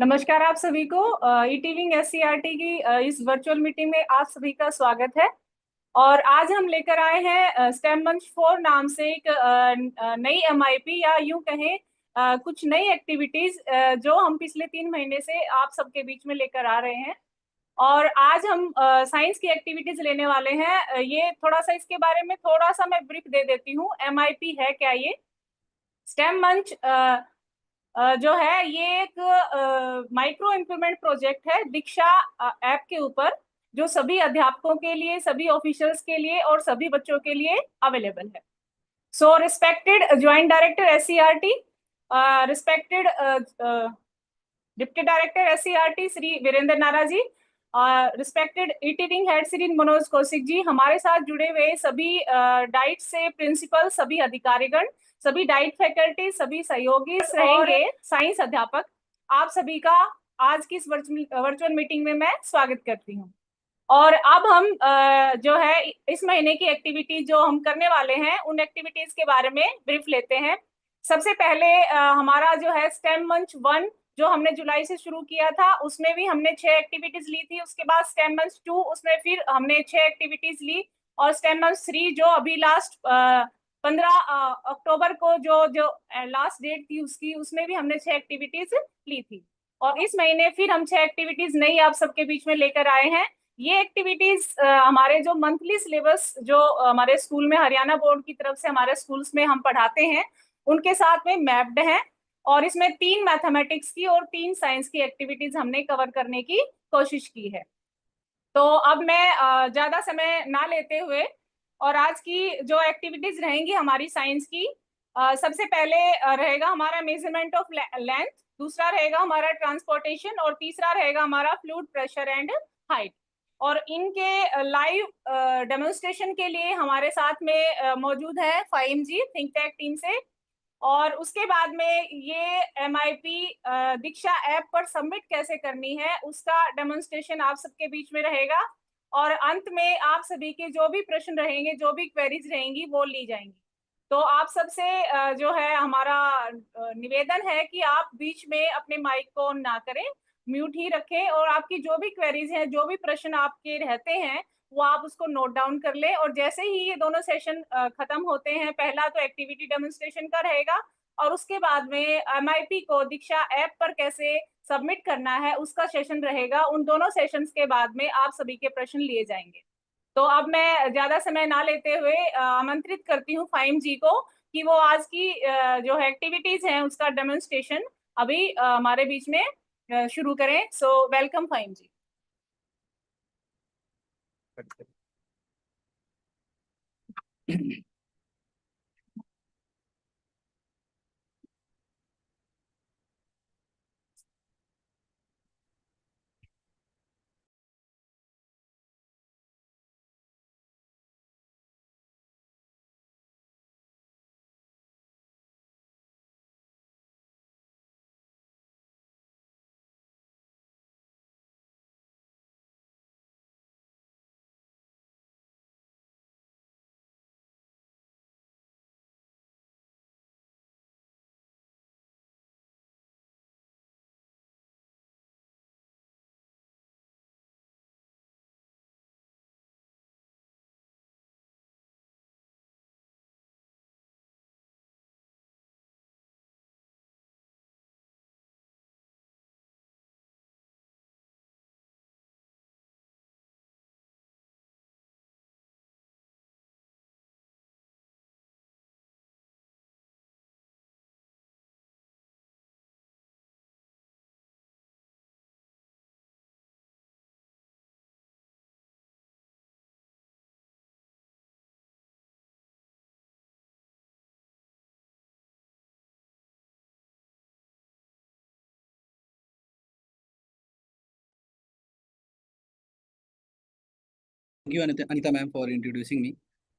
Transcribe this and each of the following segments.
नमस्कार आप सभी को ई टीविंग एससीईआरटी की इस वर्चुअल मीटिंग में आप सभी का स्वागत है। और आज हम लेकर आए हैं स्टेम मंच 4 नाम से एक नई एमआईपी या यूं कहें कुछ नई एक्टिविटीज जो हम पिछले 3 महीने से आप सबके बीच में लेकर आ रहे हैं। और आज हम साइंस की एक्टिविटीज लेने वाले हैं। ये थोड़ा सा इसके बारे में थोड़ा सा मैं ब्रीफ दे देती हूँ। एमआईपी है क्या? ये स्टेम मंच जो है ये एक माइक्रो इम्प्रूवमेंट प्रोजेक्ट है दीक्षा ऐप के ऊपर, जो सभी अध्यापकों के लिए, सभी ऑफिशियल्स के लिए और सभी बच्चों के लिए अवेलेबल है। So respected joint director SCERT, respected deputy director SCERT Shri Virendra Nara ji, respected e teaching head Shri Manoj Kaushik ji, हमारे साथ जुड़े हुए सभी डाइट से प्रिंसिपल, सभी अधिकारीगण, सभी डाइट फैकल्टी, सभी सहयोगी रहेंगे, साइंस अध्यापक, आप सभी का आज की इस वर्चुअल मीटिंग में मैं स्वागत करती हूँ। और अब हम जो है इस महीने की एक्टिविटी जो हम करने वाले हैं उन एक्टिविटीज के बारे में ब्रीफ लेते हैं। सबसे पहले हमारा जो है स्टेम मंच 1 जो हमने जुलाई से शुरू किया था, उसमें भी हमने 6 एक्टिविटीज ली थी। उसके बाद स्टेम मंच 2, उसमें फिर हमने 6 एक्टिविटीज ली। और स्टेम मंच 3 जो अभी लास्ट 15 अक्टूबर को जो जो लास्ट डेट थी उसकी, उसमें भी हमने 6 एक्टिविटीज ली थी। और इस महीने फिर हम 6 एक्टिविटीज नई आप सबके बीच में लेकर आए हैं। ये एक्टिविटीज हमारे जो मंथली सिलेबस जो हमारे स्कूल में हरियाणा बोर्ड की तरफ से हमारे स्कूल्स में हम पढ़ाते हैं उनके साथ में मैप्ड हैं। और इसमें 3 मैथमेटिक्स की और 3 साइंस की एक्टिविटीज हमने कवर करने की कोशिश की है। तो अब मैं ज्यादा समय ना लेते हुए, और आज की जो एक्टिविटीज रहेंगी हमारी साइंस की, सबसे पहले रहेगा हमारा मेजरमेंट ऑफ लेंथ, दूसरा रहेगा हमारा ट्रांसपोर्टेशन, और तीसरा रहेगा हमारा फ्लूइड प्रेशर एंड हाइट। और इनके लाइव डेमोन्स्ट्रेशन के लिए हमारे साथ में मौजूद है फाइम जी थिंक टैक टीम से। और उसके बाद में ये एमआईपी दीक्षा ऐप पर सबमिट कैसे करनी है उसका डेमोन्स्ट्रेशन आप सबके बीच में रहेगा। और अंत में आप सभी के जो भी प्रश्न रहेंगे, जो भी क्वेरीज रहेंगी, वो ली जाएंगी। तो आप सबसे जो है हमारा निवेदन है कि आप बीच में अपने माइक को ऑन ना करें, म्यूट ही रखें, और आपकी जो भी क्वेरीज हैं, जो भी प्रश्न आपके रहते हैं, वो आप उसको नोट डाउन कर ले। और जैसे ही ये दोनों सेशन खत्म होते हैं, पहला तो एक्टिविटी डेमोन्स्ट्रेशन का रहेगा, और उसके बाद में एमआईपी को दीक्षा ऐप पर कैसे सबमिट करना है उसका सेशन रहेगा। उन दोनों सेशंस के बाद में आप सभी के प्रश्न लिए जाएंगे। तो अब मैं ज्यादा समय ना लेते हुए आमंत्रित करती हूँ फाइम जी को कि वो आज की जो है एक्टिविटीज हैं उसका डेमोन्स्ट्रेशन अभी हमारे बीच में शुरू करें। So welcome Fahim ji. Thank you Anita ma'am for introducing me.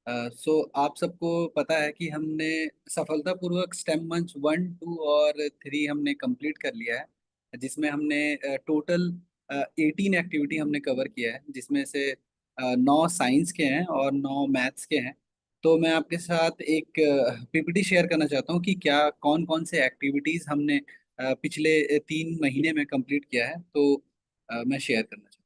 So आप सबको पता है कि हमने सफलतापूर्वक स्टेम मंच 1, 2 और 3 हमने कंप्लीट कर लिया है, जिसमें हमने टोटल 18 एक्टिविटी हमने कवर किया है, जिसमें से 9 साइंस के हैं और 9 मैथ्स के हैं। तो मैं आपके साथ एक पीपीटी शेयर करना चाहता हूँ कि क्या कौन कौन से एक्टिविटीज़ हमने पिछले 3 महीने में कंप्लीट किया है, तो मैं शेयर करना चाहूँ।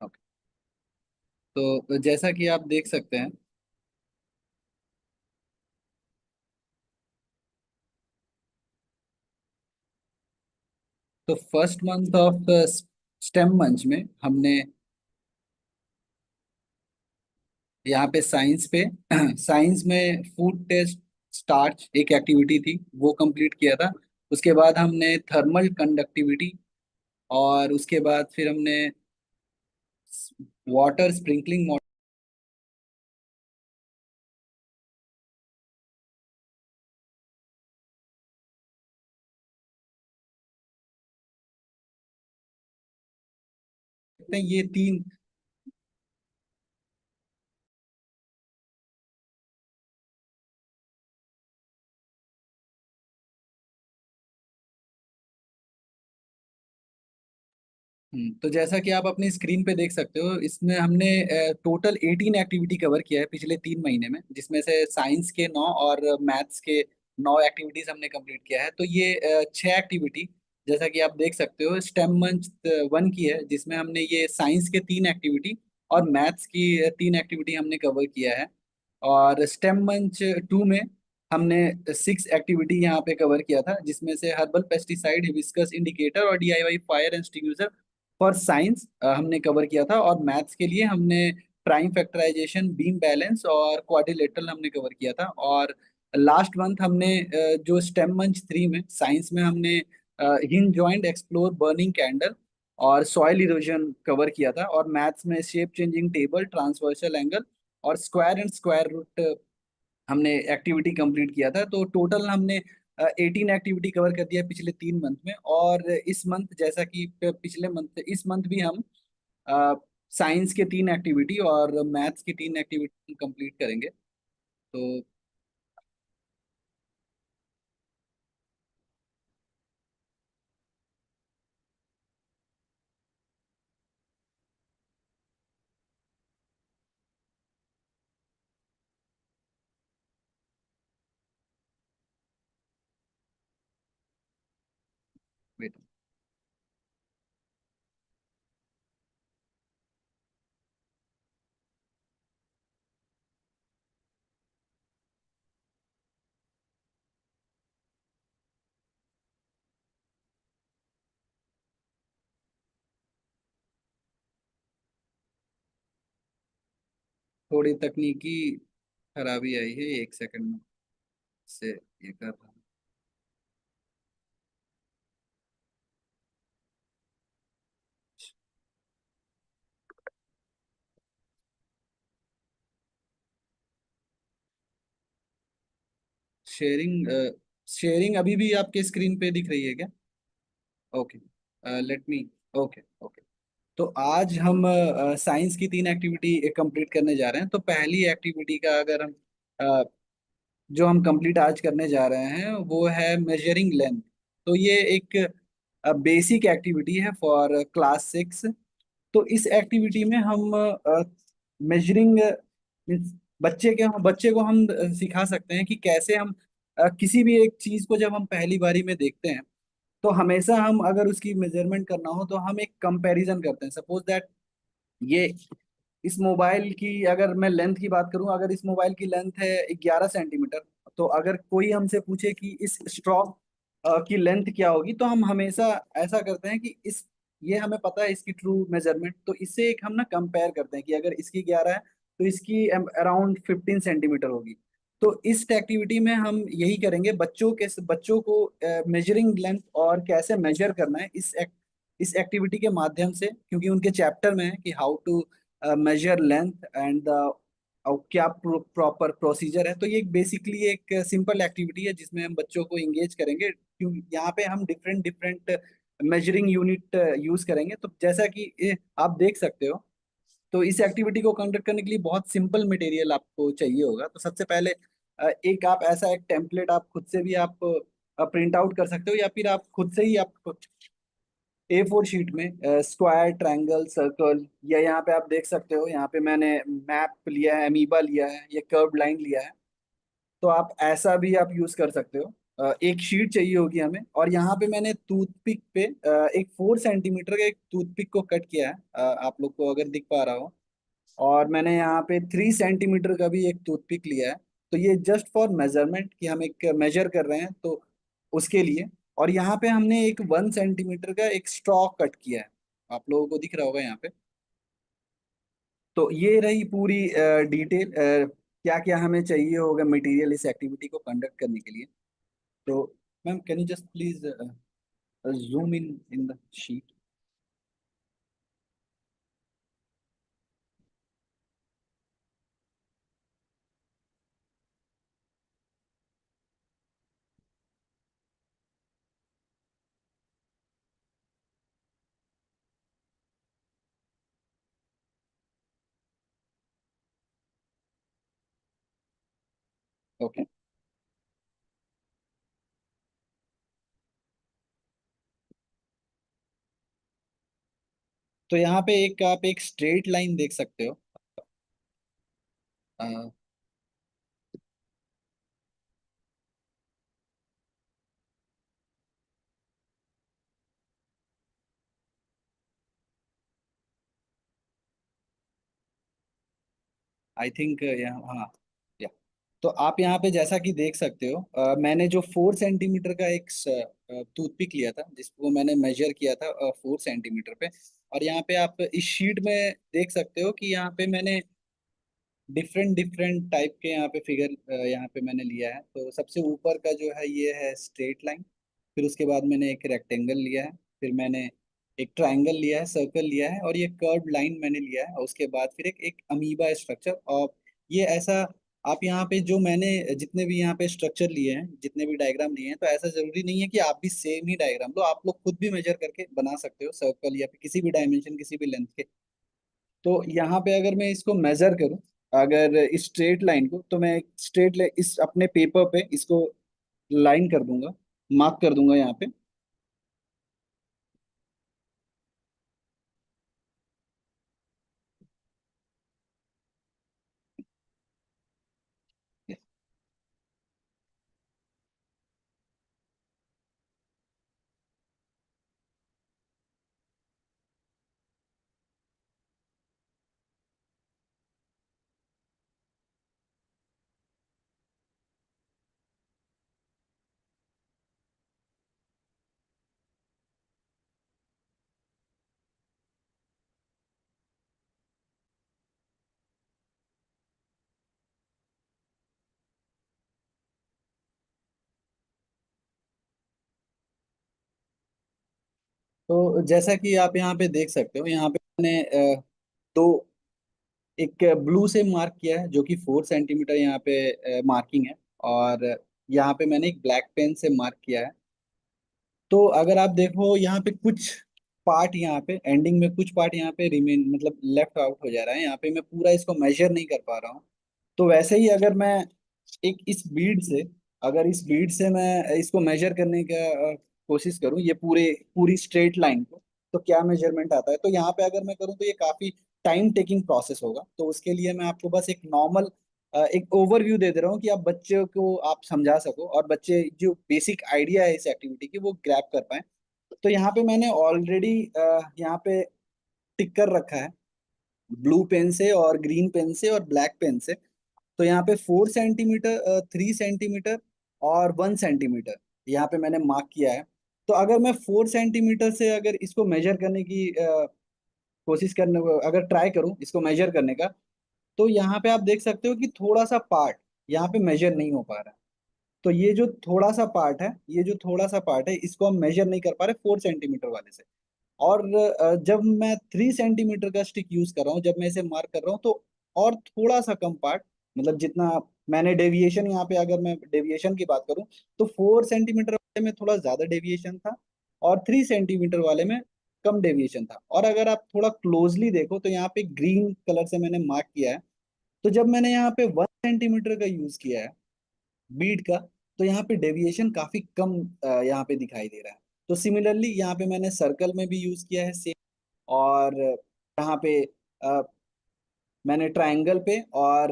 ओके। तो जैसा कि आप देख सकते हैं, तो फर्स्ट मंथ ऑफ स्टेम मंच में हमने यहाँ पे साइंस पे साइंस में फूड टेस्ट स्टार्च एक एक्टिविटी थी, वो कंप्लीट किया था। उसके बाद हमने थर्मल कंडक्टिविटी, और उसके बाद फिर हमने वाटर स्प्रिंकलिंग मॉडल। ये तीन। तो जैसा कि आप अपनी स्क्रीन पे देख सकते हो, इसमें हमने टोटल 18 एक्टिविटी कवर किया है पिछले 3 महीने में, जिसमें से साइंस के 9 और मैथ्स के 9 एक्टिविटीज हमने कंप्लीट किया है। तो ये 6 एक्टिविटी, जैसा कि आप देख सकते हो, स्टेम मंच 1 की है, जिसमें हमने ये साइंस के 3 एक्टिविटी और मैथ्स की 3 एक्टिविटी हमने कवर किया है। और स्टेम मंच 2 में हमने 6 एक्टिविटी यहाँ पे कवर किया था, जिसमें से हर्बल पेस्टिसाइड, हिबिस्कस इंडिकेटर और DIY fire extinguisher for science हमने कवर किया था। और मैथ्स के लिए हमने प्राइम फैक्टराइजेशन, बीम बैलेंस और क्वाड्रिलेटरल हमने कवर किया था। और लास्ट मंथ हमने जो स्टेम मंच 3 में साइंस में हमने hinge joint explore burning candle और सॉइल इरोजन कवर किया था। और मैथ्स में shape changing table, transversal angle और स्क्वायर एंड स्क्वायर रूट हमने एक्टिविटी कंप्लीट किया था। तो टोटल हमने 18 एक्टिविटी कवर कर दिया पिछले 3 मंथ में। और इस मंथ, जैसा कि पिछले मंथ, इस मंथ भी हम साइंस के 3 एक्टिविटी और मैथ्स की 3 एक्टिविटी कंप्लीट करेंगे। तो वेट, थोड़ी तकनीकी खराबी आई है, 1 सेकंड में से ये कर रहा हूँ। शेयरिंग शेयरिंग अभी भी आपके स्क्रीन पे दिख रही है क्या? Okay, let me. Okay, okay. तो आज हम साइंस की 3 एक्टिविटी कंप्लीट करने जा रहे हैं। तो पहली एक्टिविटी का अगर हम जो हम कंप्लीट आज करने जा रहे हैं वो है मेजरिंग लेंथ। तो ये एक बेसिक एक्टिविटी है फॉर क्लास 6। तो इस एक्टिविटी में हम मेजरिंग, बच्चे को हम सिखा सकते हैं कि कैसे हम किसी भी एक चीज को जब हम पहली बारी में देखते हैं, तो हमेशा हम अगर उसकी मेजरमेंट करना हो तो हम एक कंपैरिजन करते हैं। सपोज दैट ये इस मोबाइल की अगर मैं लेंथ की बात करूं, अगर इस मोबाइल की लेंथ है 11 सेंटीमीटर, तो अगर कोई हमसे पूछे कि इस स्ट्रॉ की लेंथ क्या होगी, तो हम हमेशा ऐसा करते हैं कि इस ये हमें पता है इसकी ट्रू मेजरमेंट, तो इससे एक हम ना कंपेयर करते हैं कि अगर इसकी 11 है तो इसकी अराउंड 15 सेंटीमीटर होगी। तो इस एक्टिविटी में हम यही करेंगे, बच्चों को मेजरिंग लेंथ और कैसे मेजर करना है इस एक्टिविटी के माध्यम से, क्योंकि उनके चैप्टर में है कि how to measure length and क्या प्रॉपर प्रोसीजर है। तो ये बेसिकली एक सिंपल एक्टिविटी है जिसमें हम बच्चों को इंगेज करेंगे, क्योंकि यहाँ पे हम different different measuring unit use करेंगे। तो जैसा कि आप देख सकते हो, तो इस एक्टिविटी को कंडक्ट करने के लिए बहुत सिंपल मटेरियल आपको चाहिए होगा। तो सबसे पहले एक आप ऐसा एक टेम्पलेट आप खुद से भी आप प्रिंट आउट कर सकते हो, या फिर आप खुद से ही आप A4 शीट में स्क्वायर, ट्रायंगल, सर्कल, या यहाँ पे आप देख सकते हो, यहाँ पे मैंने मैप लिया है, अमीबा लिया है, ये कर्व लाइन लिया है। तो आप ऐसा भी आप यूज कर सकते हो। एक शीट चाहिए होगी हमें, और यहाँ पे मैंने टूथपिक पे एक 4 सेंटीमीटर का एक टूथपिक को कट किया है, आप लोग को अगर दिख पा रहा हो। और मैंने यहाँ पे 3 सेंटीमीटर का भी एक टूथपिक लिया है। तो ये जस्ट फॉर मेजरमेंट, कि हम एक मेजर कर रहे हैं तो उसके लिए। और यहाँ पे हमने एक 1 सेंटीमीटर का एक स्ट्रॉ कट किया है, आप लोगों को दिख रहा होगा यहाँ पे। तो ये रही पूरी डिटेल, क्या क्या हमें चाहिए होगा मटेरियल इस एक्टिविटी को कंडक्ट करने के लिए। तो ma'am, can you just please zoom in in the sheet. Okay. तो यहाँ पे एक आप एक स्ट्रेट लाइन देख सकते हो। आई थिंक यहाँ, हाँ, या। तो आप यहाँ पे जैसा कि देख सकते हो, मैंने जो 4 सेंटीमीटर का एक टूथपिक लिया था, जिसको मैंने मेजर किया था 4 सेंटीमीटर पे। और यहाँ पे आप इस शीट में देख सकते हो कि यहाँ पे मैंने डिफरेंट डिफरेंट टाइप के यहाँ पे फिगर यहाँ पे मैंने लिया है। तो सबसे ऊपर का जो है ये है स्ट्रेट लाइन। फिर उसके बाद मैंने एक रेक्टेंगल लिया है। फिर मैंने एक ट्रायंगल लिया है, सर्कल लिया है, और ये कर्व लाइन मैंने लिया है। और उसके बाद फिर एक एक अमीबा स्ट्रक्चर। और ये ऐसा, आप यहाँ पे जो मैंने जितने भी यहाँ पे स्ट्रक्चर लिए हैं, जितने भी डायग्राम लिए हैं, तो ऐसा जरूरी नहीं है कि आप भी सेम ही डायग्राम लो, आप लोग खुद भी मेजर करके बना सकते हो सर्कल, या फिर किसी भी डायमेंशन, किसी भी लेंथ के। तो यहाँ पे अगर मैं इसको मेजर करूँ, अगर इस स्ट्रेट लाइन को, तो मैं स्ट्रेट इस अपने पेपर पे इसको लाइन कर दूंगा, मार्क कर दूंगा यहाँ पे। तो जैसा कि आप यहाँ पे देख सकते हो, यहाँ पे मैंने दो, एक ब्लू से मार्क किया है जो कि 4 सेंटीमीटर यहाँ पे मार्किंग है। और यहाँ पे मैंने एक ब्लैक पेन से मार्क किया है। तो अगर आप देखो यहाँ पे कुछ पार्ट, यहाँ पे एंडिंग में कुछ पार्ट यहाँ पे रिमेन, मतलब लेफ्ट आउट हो जा रहा है, यहाँ पे मैं पूरा इसको मेजर नहीं कर पा रहा हूँ। तो वैसे ही अगर मैं एक इस बीड से, अगर इस बीड से मैं इसको मेजर करने का कोशिश करूँ, ये पूरी स्ट्रेट लाइन को, तो क्या मेजरमेंट आता है। तो यहाँ पे अगर मैं करूँ तो ये काफी टाइम टेकिंग प्रोसेस होगा। तो उसके लिए मैं आपको बस एक नॉर्मल एक ओवरव्यू दे दे रहा हूँ, कि आप बच्चे को आप समझा सको, और बच्चे जो बेसिक आइडिया है इस एक्टिविटी की वो ग्रैब कर पाए। तो यहाँ पे मैंने ऑलरेडी यहाँ पे टिक कर रखा है, ब्लू पेन से और ग्रीन पेन से और ब्लैक पेन से। तो यहाँ पे 4 सेंटीमीटर, 3 सेंटीमीटर और 1 सेंटीमीटर यहाँ पे मैंने मार्क किया है। तो अगर मैं 4 सेंटीमीटर से अगर इसको मेजर करने की कोशिश करने, अगर ट्राई करूँ इसको मेजर करने का, तो यहाँ पे आप देख सकते हो कि थोड़ा सा पार्ट यहाँ पे मेजर नहीं हो पा रहा है। तो ये जो थोड़ा सा पार्ट है, ये जो थोड़ा सा पार्ट है, इसको हम मेजर नहीं कर पा रहे 4 सेंटीमीटर वाले से। और जब मैं 3 सेंटीमीटर का स्टिक यूज कर रहा हूँ, जब मैं इसे मार्क कर रहा हूँ, तो और थोड़ा सा कम पार्ट, मतलब जितना मैंने डेविएशन, यहाँ पे अगर मैं डेविएशन की बात करूँ, तो 4 सेंटीमीटर वाले में थोड़ा ज्यादा डेविएशन था, और 3 सेंटीमीटर वाले में कम डेविएशन था। और अगर आप थोड़ा क्लोजली देखो, तो यहाँ पे ग्रीन कलर से मैंने मार्क किया है। तो जब मैंने यहाँ पे 1 सेंटीमीटर का यूज किया है बीड का, तो यहाँ पे डेविएशन काफी कम यहाँ पे दिखाई दे रहा है। तो सिमिलरली यहाँ पे मैंने सर्कल में भी यूज किया है सेम, और यहाँ पे अ, मैंने ट्रायंगल पे और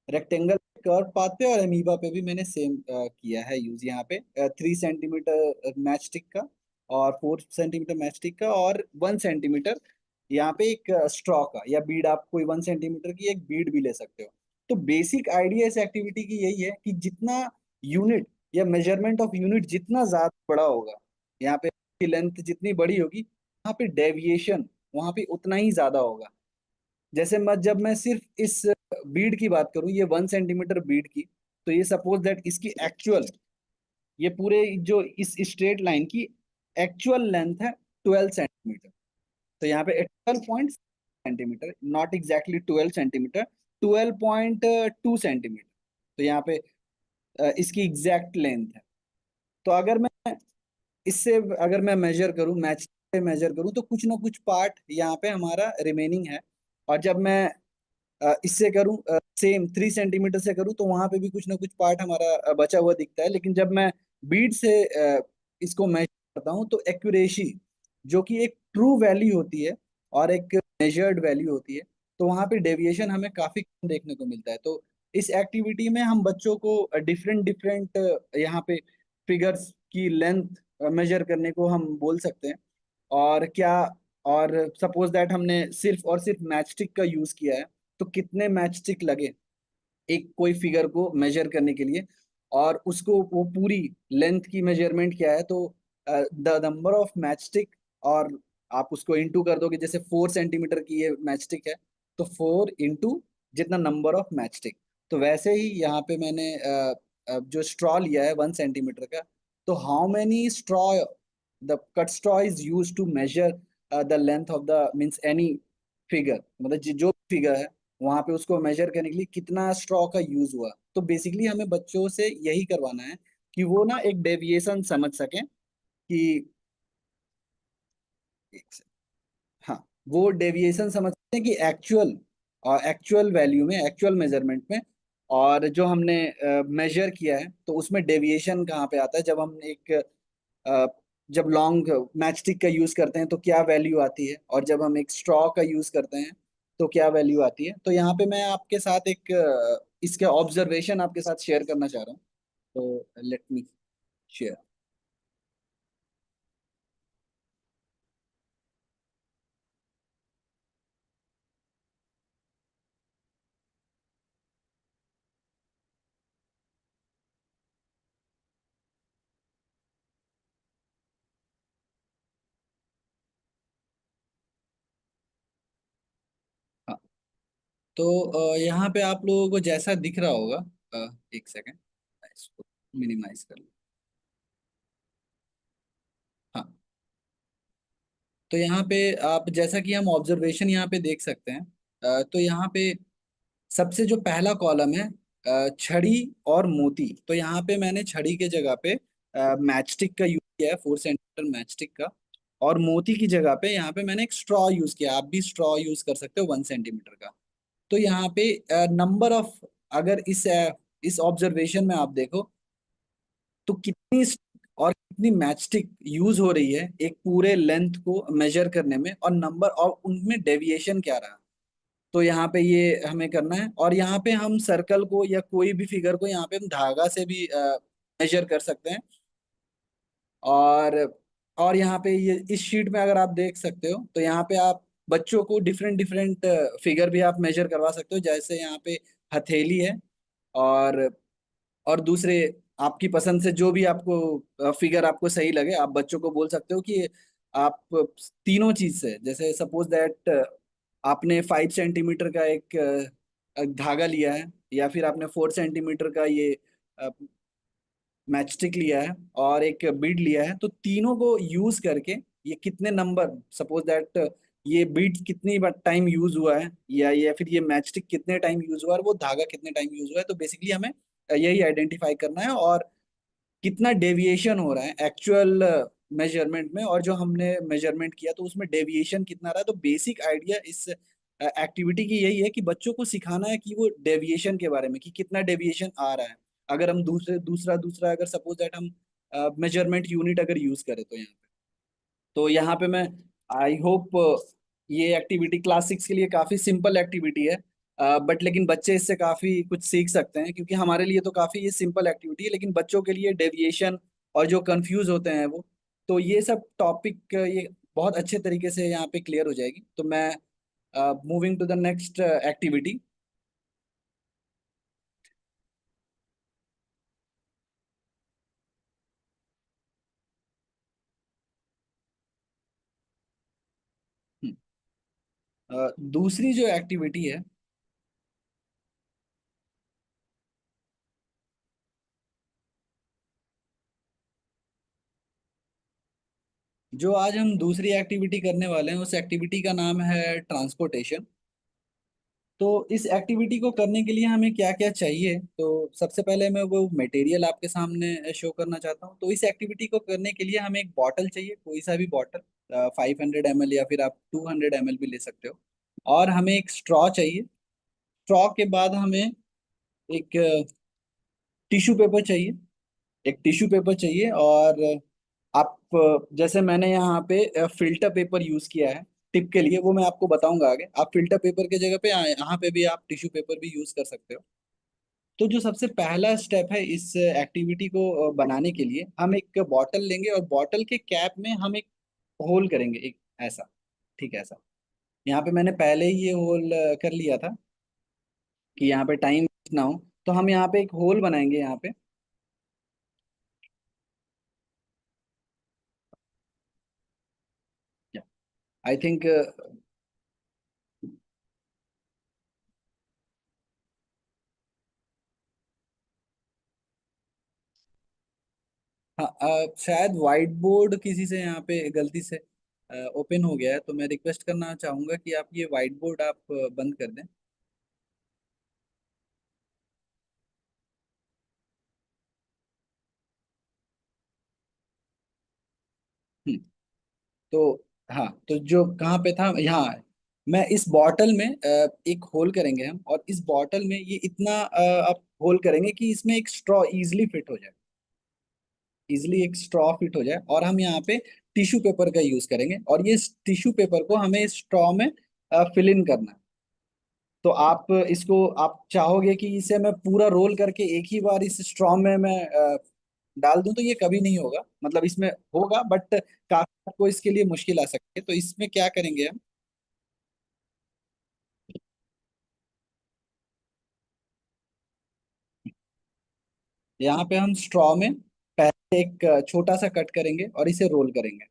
रेक्टेंगल कर्व पाथ पे और अमीबा पे भी मैंने सेम किया है यूज। यहाँ पे 3 सेंटीमीटर मैच स्टिक का और 4 सेंटीमीटर मैच स्टिक का और 1 सेंटीमीटर यहाँ पे एक स्ट्रॉ का, या बीड, आप कोई 1 सेंटीमीटर की एक बीड भी ले सकते हो। तो बेसिक आइडिया इस एक्टिविटी की यही है कि जितना यूनिट या मेजरमेंट ऑफ यूनिट जितना ज्यादा बड़ा होगा, यहाँ पे लेंथ जितनी बड़ी होगी, वहाँ पे डेविएशन वहाँ पे उतना ही ज्यादा होगा। जैसे जब मैं सिर्फ इस बीड की बात करूं, ये 1 सेंटीमीटर बीड की, तो ये सपोज दैट इसकी एक्चुअल, ये पूरे जो इस स्ट्रेट लाइन की एक्चुअल लेंथ है 12 सेंटीमीटर। तो यहाँ पे 12.सेंटीमीटर, नॉट एग्जैक्टली 12 सेंटीमीटर, 12.2 सेंटीमीटर। तो यहाँ पे इसकी एग्जैक्ट लेंथ है। तो अगर मैं इससे अगर मैं मेजर करूं, मैच से मेजर करूं, तो कुछ ना कुछ पार्ट यहाँ पे हमारा रिमेनिंग है। और जब मैं इससे करूं, सेम 3 सेंटीमीटर से करूं, तो वहां पे भी कुछ ना कुछ पार्ट हमारा बचा हुआ दिखता है। लेकिन जब मैं बीड से इसको मेजर करता हूं, तो एक्यूरेसी, जो कि एक ट्रू वैल्यू होती है और एक मेजर्ड वैल्यू होती है, तो वहां पे डेविएशन हमें काफी कम देखने को मिलता है। तो इस एक्टिविटी में हम बच्चों को डिफरेंट डिफरेंट यहाँ पे फिगर्स की लेंथ मेजर करने को हम बोल सकते हैं। और क्या, और सपोज दैट हमने सिर्फ और सिर्फ मैच स्टिक का यूज किया है, तो कितने मैच स्टिक लगे एक कोई फिगर को मेजर करने के लिए, और उसको वो पूरी लेंथ की मेजरमेंट क्या है, तो the number of match stick, और आप उसको इंटू कर दोगे। जैसे 4 सेंटीमीटर की ये मैच स्टिक है, तो 4 इंटू जितना नंबर ऑफ मैच स्टिक। तो वैसे ही यहाँ पे मैंने जो स्ट्रॉ लिया है 1 सेंटीमीटर का, तो how many straw the cut straw is use to measure the length of the means any figure, मतलब जो फिगर है वहां पे उसको मेजर करने के लिए कितना स्ट्रॉ का यूज हुआ। तो बेसिकली हमें बच्चों से यही करवाना है कि वो ना एक डेविएशन समझ सकें कि हाँ, वो डेविएशन समझते हैं कि एक्चुअल और एक्चुअल वैल्यू में, एक्चुअल मेजरमेंट में, और जो हमने मेजर किया है, तो उसमें डेविएशन कहाँ पे आता है। जब हम एक अ, जब लॉन्ग मैच स्टिक का यूज करते हैं तो क्या वैल्यू आती है, और जब हम एक स्ट्रॉ का यूज करते हैं तो क्या वैल्यू आती है। तो यहाँ पे मैं आपके साथ एक इसके ऑब्जर्वेशन आपके साथ शेयर करना चाह रहा हूँ। तो लेट मी शेयर। हाँ, तो यहाँ पे आप लोगों को जैसा दिख रहा होगा, एक सेकेंड, इसको मिनिमाइज कर लो। हाँ, तो यहाँ पे आप जैसा कि हम ऑब्जर्वेशन यहाँ पे देख सकते हैं, तो यहाँ पे सबसे जो पहला कॉलम है, छड़ी और मोती। तो यहाँ पे मैंने छड़ी के जगह पे मैच स्टिक का यूज किया है, 4 सेंटीमीटर मैच स्टिक का। और मोती की जगह पे यहाँ पे मैंने एक स्ट्रॉ यूज किया, आप भी स्ट्रॉ यूज कर सकते हो 1 सेंटीमीटर का। तो यहाँ पे नंबर ऑफ, अगर इस ऑब्जर्वेशन में आप देखो, तो कितनी और कितनी मैच स्टिक यूज हो रही है एक पूरे लेंथ को मेजर करने में, और नंबर और उनमें डेविएशन क्या रहा। तो यहाँ पे ये हमें करना है। और यहाँ पे हम सर्कल को या कोई भी फिगर को यहाँ पे हम धागा से भी मेजर कर सकते हैं। और यहाँ पे ये इस शीट में अगर आप देख सकते हो, तो यहाँ पे आप बच्चों को डिफरेंट डिफरेंट फिगर भी आप मेजर करवा सकते हो। जैसे यहाँ पे हथेली है, और दूसरे आपकी पसंद से जो भी आपको फिगर आपको सही लगे, आप बच्चों को बोल सकते हो कि आप तीनों चीज से, जैसे सपोज दैट आपने 5 सेंटीमीटर का एक धागा लिया है, या फिर आपने 4 सेंटीमीटर का ये मैचस्टिक लिया है और एक बीड लिया है, तो तीनों को यूज करके ये कितने नंबर, सपोज दैट ये बीड कितनी टाइम यूज हुआ है, या फिर ये मैचस्टिक कितने टाइम यूज हुआ है, और वो धागा कितने टाइम यूज हुआ है। तो बेसिकली हमें यही आइडेंटिफाई करना है, और कितना डेविएशन हो रहा है एक्चुअल मेजरमेंट में, और जो हमने मेजरमेंट किया तो उसमें डेविएशन कितना रहा है। तो बेसिक आइडिया इस एक्टिविटी की यही है कि बच्चों को सिखाना है कि वो डेविएशन के बारे में, कि कितना डेविएशन आ रहा है। अगर हम दूसरा दूसरा अगर सपोज दैट हम मेजरमेंट यूनिट अगर यूज करें तो यहाँ पे, तो यहाँ पे मैं आई होप ये एक्टिविटी क्लास 6 के लिए काफी सिंपल एक्टिविटी है, बट लेकिन बच्चे इससे काफी कुछ सीख सकते हैं, क्योंकि हमारे लिए तो काफी ये सिंपल एक्टिविटी है, लेकिन बच्चों के लिए डेविएशन और जो कंफ्यूज होते हैं वो, तो ये सब टॉपिक ये बहुत अच्छे तरीके से यहाँ पे क्लियर हो जाएगी। तो मैं moving to the next activity. दूसरी जो एक्टिविटी है, जो आज हम दूसरी एक्टिविटी करने वाले हैं, उस एक्टिविटी का नाम है ट्रांसपोर्टेशन। तो इस एक्टिविटी को करने के लिए हमें क्या क्या चाहिए, तो सबसे पहले मैं वो मटेरियल आपके सामने शो करना चाहता हूँ। तो इस एक्टिविटी को करने के लिए हमें एक बॉटल चाहिए, कोई सा भी बॉटल, 500 ml या फिर आप 200 ml भी ले सकते हो। और हमें एक स्ट्रॉ चाहिए। स्ट्रॉ के बाद हमें एक टिश्यू पेपर चाहिए। एक टिश्यू पेपर चाहिए, और आप जैसे मैंने यहाँ पे फिल्टर पेपर यूज किया है टिप के लिए, वो मैं आपको बताऊंगा आगे। आप फिल्टर पेपर के जगह पे यहाँ पे भी आप टिश्यू पेपर भी यूज कर सकते हो। तो जो सबसे पहला स्टेप है इस एक्टिविटी को बनाने के लिए, हम एक बॉटल लेंगे और बॉटल के कैप में हम एक होल करेंगे, एक ऐसा, ठीक है, ऐसा। यहाँ पे मैंने पहले ही ये होल कर लिया था कि यहाँ पे टाइम ना हो। तो हम यहाँ पे एक होल बनाएंगे यहाँ पे। आई थिंक हाँ, शायद व्हाइट बोर्ड किसी से यहाँ पे गलती से ओपन हो गया है, तो मैं रिक्वेस्ट करना चाहूंगा कि आप ये व्हाइट बोर्ड आप बंद कर दें। हम्म, तो हाँ, तो जो कहाँ पे था, यहाँ मैं इस बॉटल में एक होल करेंगे हम, और इस बॉटल में ये इतना आप होल करेंगे कि इसमें एक स्ट्रॉ इजिली फिट हो जाए, इजिली एक स्ट्रॉ फिट हो जाए। और हम यहाँ पे टिश्यू पेपर का यूज करेंगे, और ये टिश्यू पेपर को हमें स्ट्रॉ में फिल इन करना है। तो आप इसको, आप चाहोगे कि इसे मैं पूरा रोल करके एक ही बार इस स्ट्रॉ में मैं डाल दूं, तो ये कभी नहीं होगा, मतलब इसमें होगा बट काफी आपको इसके लिए मुश्किल आ सकती है। तो इसमें क्या करेंगे हम, यहाँ पे हम स्ट्रॉ में पहले एक छोटा सा कट करेंगे और इसे रोल करेंगे।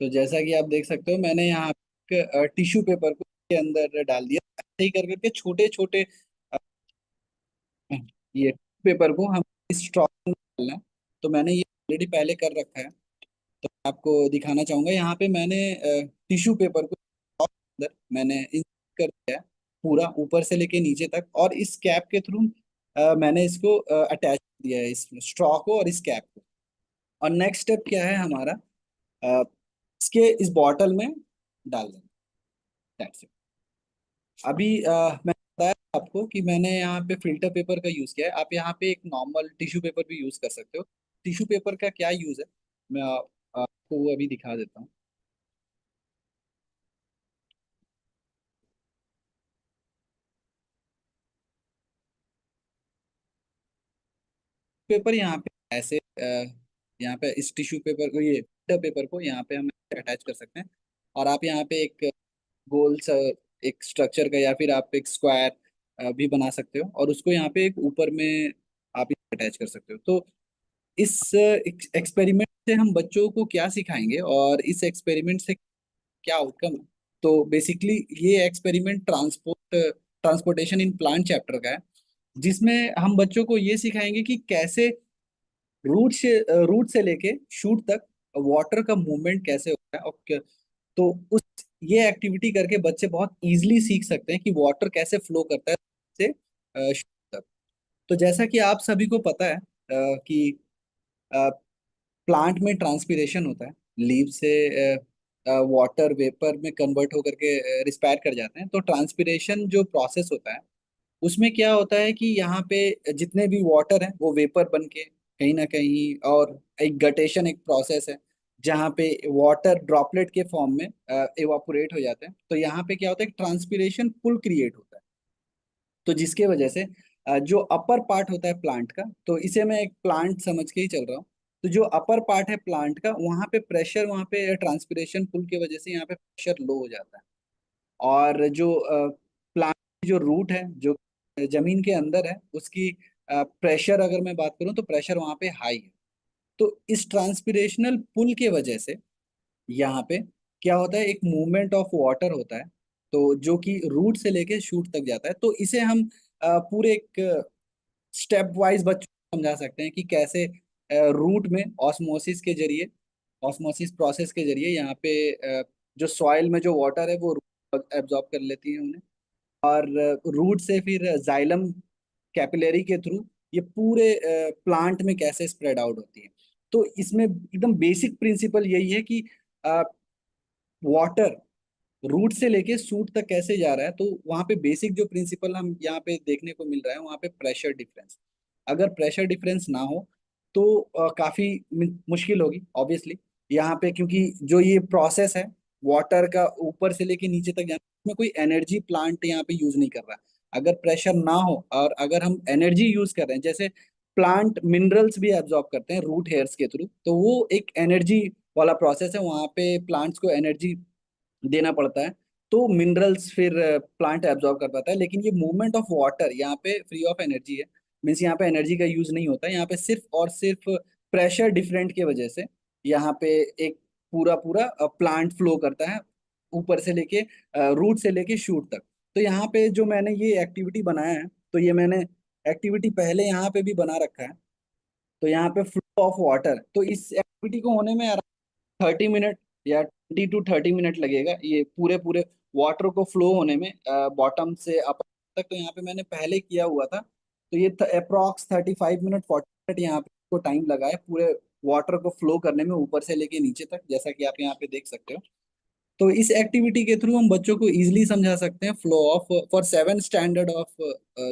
तो जैसा कि आप देख सकते हो, मैंने यहाँ टिश्यू पेपर को के अंदर डाल दिया, ऐसे ही कर करके छोटे छोटे ये पेपर को हम इस स्ट्रॉ में डालना है। तो मैंने ये ऑलरेडी पहले कर रखा है, तो मैं आपको दिखाना चाहूंगा। यहाँ पे मैंने टिश्यू पेपर को अंदर मैंने इंसर्ट कर दिया है, पूरा ऊपर से लेके नीचे तक, और इस कैप के थ्रू मैंने इसको अटैच दिया है, इस स्ट्रॉ को और इस कैप को। और नेक्स्ट स्टेप क्या है हमारा, अ, इसके इस बॉटल में डाल देना। That's it। अभी मैं बताया आपको कि मैंने यहाँ पे फिल्टर पेपर का यूज किया है, आप यहाँ पे एक नॉर्मल टिश्यू पेपर भी यूज कर सकते हो। टिश्यू पेपर का क्या यूज है, मैं आपको वो अभी दिखा देता हूँ। पेपर यहाँ पे ऐसे यहाँ पे इस टिश्यू पेपर को, ये फिल्टर पेपर को यहाँ पे हम अटैच कर सकते हैं। और आप यहाँ पे एक गोल सा एक स्ट्रक्चर का, या फिर आप एक स्क्वायर भी बना सकते हो, और उसको यहाँ पे एक ऊपर में आप अटैच कर सकते हो। तो इस एक्सपेरिमेंट से हम बच्चों को क्या सिखाएंगे, और इस एक्सपेरिमेंट से क्या आउटकम है। तो बेसिकली ये experiment transportation in plant chapter का है, जिसमें हम बच्चों को ये सिखाएंगे कि कैसे रूट से लेके शूट तक वाटर का मूवमेंट कैसे होता है। तो उस ये एक्टिविटी करके बच्चे बहुत इजीली सीख सकते हैं कि वाटर कैसे फ्लो करता है से shoot तक। तो जैसा कि आप सभी को पता है कि प्लांट में ट्रांसपीरेशन होता है, लीव से वाटर वेपर में कन्वर्ट होकर के रिस्पायर कर जाते हैं। तो ट्रांसपीरेशन जो प्रोसेस होता है उसमें क्या होता है कि यहाँ पे जितने भी वाटर है वो वेपर बन के कहीं ना कहीं, और एक गटेशन एक प्रोसेस है जहाँ पे वाटर ड्रॉपलेट के फॉर्म में इवापोरेट हो जाते हैं। तो यहाँ पे क्या होता है, ट्रांसपीरेशन पुल क्रिएट होता है। तो जिसके वजह से जो अपर पार्ट होता है प्लांट का, तो इसे मैं एक प्लांट समझ के ही चल रहा हूँ। तो जो अपर पार्ट है प्लांट का, वहाँ पे प्रेशर, वहाँ पे ट्रांसपीरेशन पुल की वजह से यहाँ पे प्रेशर लो हो जाता है। और जो प्लांट जो रूट है जो जमीन के अंदर है, उसकी प्रेशर अगर मैं बात करूं तो प्रेशर वहां पे हाई है। तो इस ट्रांसपिरेशनल पुल के वजह से यहाँ पे क्या होता है, एक मूवमेंट ऑफ वाटर होता है, तो जो कि रूट से लेके शूट तक जाता है। तो इसे हम पूरे एक स्टेप वाइज बच्चों को समझा सकते हैं कि कैसे रूट में ऑस्मोसिस के जरिए, ऑस्मोसिस प्रोसेस के जरिए यहाँ पे जो सॉइल में जो वाटर है वो एब्जॉर्ब कर लेती है उन्हें, और रूट से फिर जाइलम कैपिलरी के थ्रू ये पूरे प्लांट में कैसे स्प्रेड आउट होती है। तो इसमें एकदम बेसिक प्रिंसिपल यही है कि वाटर रूट से लेके सूट तक कैसे जा रहा है। तो वहाँ पे बेसिक जो प्रिंसिपल हम यहाँ पे देखने को मिल रहा है, वहाँ पे प्रेशर डिफरेंस। अगर प्रेशर डिफरेंस ना हो तो काफी मुश्किल होगी ऑब्वियसली यहाँ पे, क्योंकि जो ये प्रोसेस है वाटर का ऊपर से लेके नीचे तक जाने में, कोई एनर्जी प्लांट यहाँ पे यूज नहीं कर रहा। अगर प्रेशर ना हो और अगर हम एनर्जी यूज कर रहे हैं, जैसे प्लांट मिनरल्स भी एब्जॉर्ब करते हैं रूट हेयर्स के थ्रू, तो वो एक एनर्जी वाला प्रोसेस है, वहाँ पे प्लांट्स को एनर्जी देना पड़ता है। तो मिनरल्स फिर प्लांट एब्जॉर्ब कर पाता है। लेकिन ये मूवमेंट ऑफ वाटर यहाँ पे फ्री ऑफ एनर्जी है, मीन्स यहाँ पे एनर्जी का यूज नहीं होता है। यहाँ पे सिर्फ और सिर्फ प्रेशर डिफरेंट की वजह से यहाँ पे एक पूरा पूरा प्लांट फ्लो करता है ऊपर से लेके रूट से लेके शूट तक। तो यहाँ पे जो मैंने ये एक्टिविटी बनाया है, तो ये मैंने एक्टिविटी पहले यहाँ पे भी बना रखा है। तो यहाँ पे फ्लो ऑफ वाटर, तो इस एक्टिविटी को होने में 30 मिनट या 20 to 30 मिनट लगेगा, ये पूरे पूरे वाटर को फ्लो होने में बॉटम से अपर तक। तो यहाँ पे मैंने पहले किया हुआ था, तो ये अप्रॉक्स 35 मिनट 40 मिनट यहाँ पे को टाइम लगा है पूरे वाटर को फ्लो करने में ऊपर से लेके नीचे तक, जैसा कि आप यहाँ पे देख सकते हो। तो इस एक्टिविटी के थ्रू हम बच्चों को इजीली समझा सकते हैं flow of for 7 standard of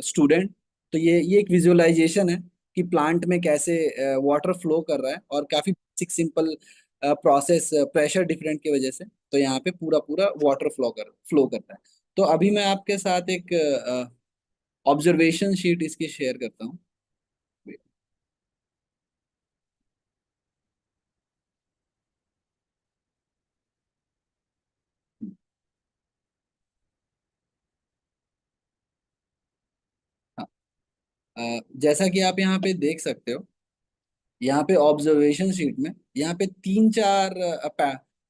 student. तो ये एक विजुअलाइजेशन है कि प्लांट में कैसे वाटर फ्लो कर रहा है, और काफी basic simple process pressure different की वजह से तो यहाँ पे पूरा पूरा वाटर फ्लो करता है। तो अभी मैं आपके साथ एक ऑब्जर्वेशन शीट इसकी शेयर करता हूँ। हाँ, जैसा कि आप यहाँ पे देख सकते हो, यहाँ पे ऑब्जर्वेशन शीट में यहाँ पे 3 4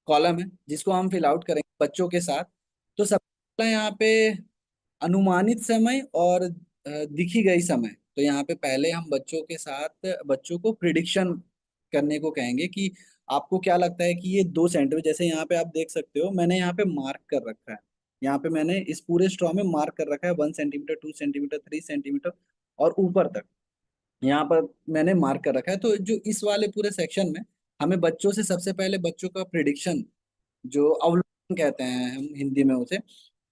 कॉलम है जिसको हम फिल आउट करेंगे बच्चों के साथ। तो सबसे पहला यहाँ पे अनुमानित समय और दिखी गई समय। तो यहाँ पे पहले हम बच्चों के साथ बच्चों को प्रिडिक्शन करने को कहेंगे कि आपको क्या लगता है कि ये 2 सेंटीमीटर, जैसे यहाँ पे आप देख सकते हो मैंने यहाँ पे मार्क कर रखा है। यहाँ पे मैंने इस पूरे स्ट्रॉ में मार्क कर रखा है 1 सेंटीमीटर, 2 सेंटीमीटर, 3 सेंटीमीटर और ऊपर तक यहाँ पर मैंने मार्क कर रखा है। तो जो इस वाले पूरे सेक्शन में हमें बच्चों से सबसे पहले बच्चों का प्रिडिक्शन, जो अवलोकन कहते हैं हम हिंदी में उसे,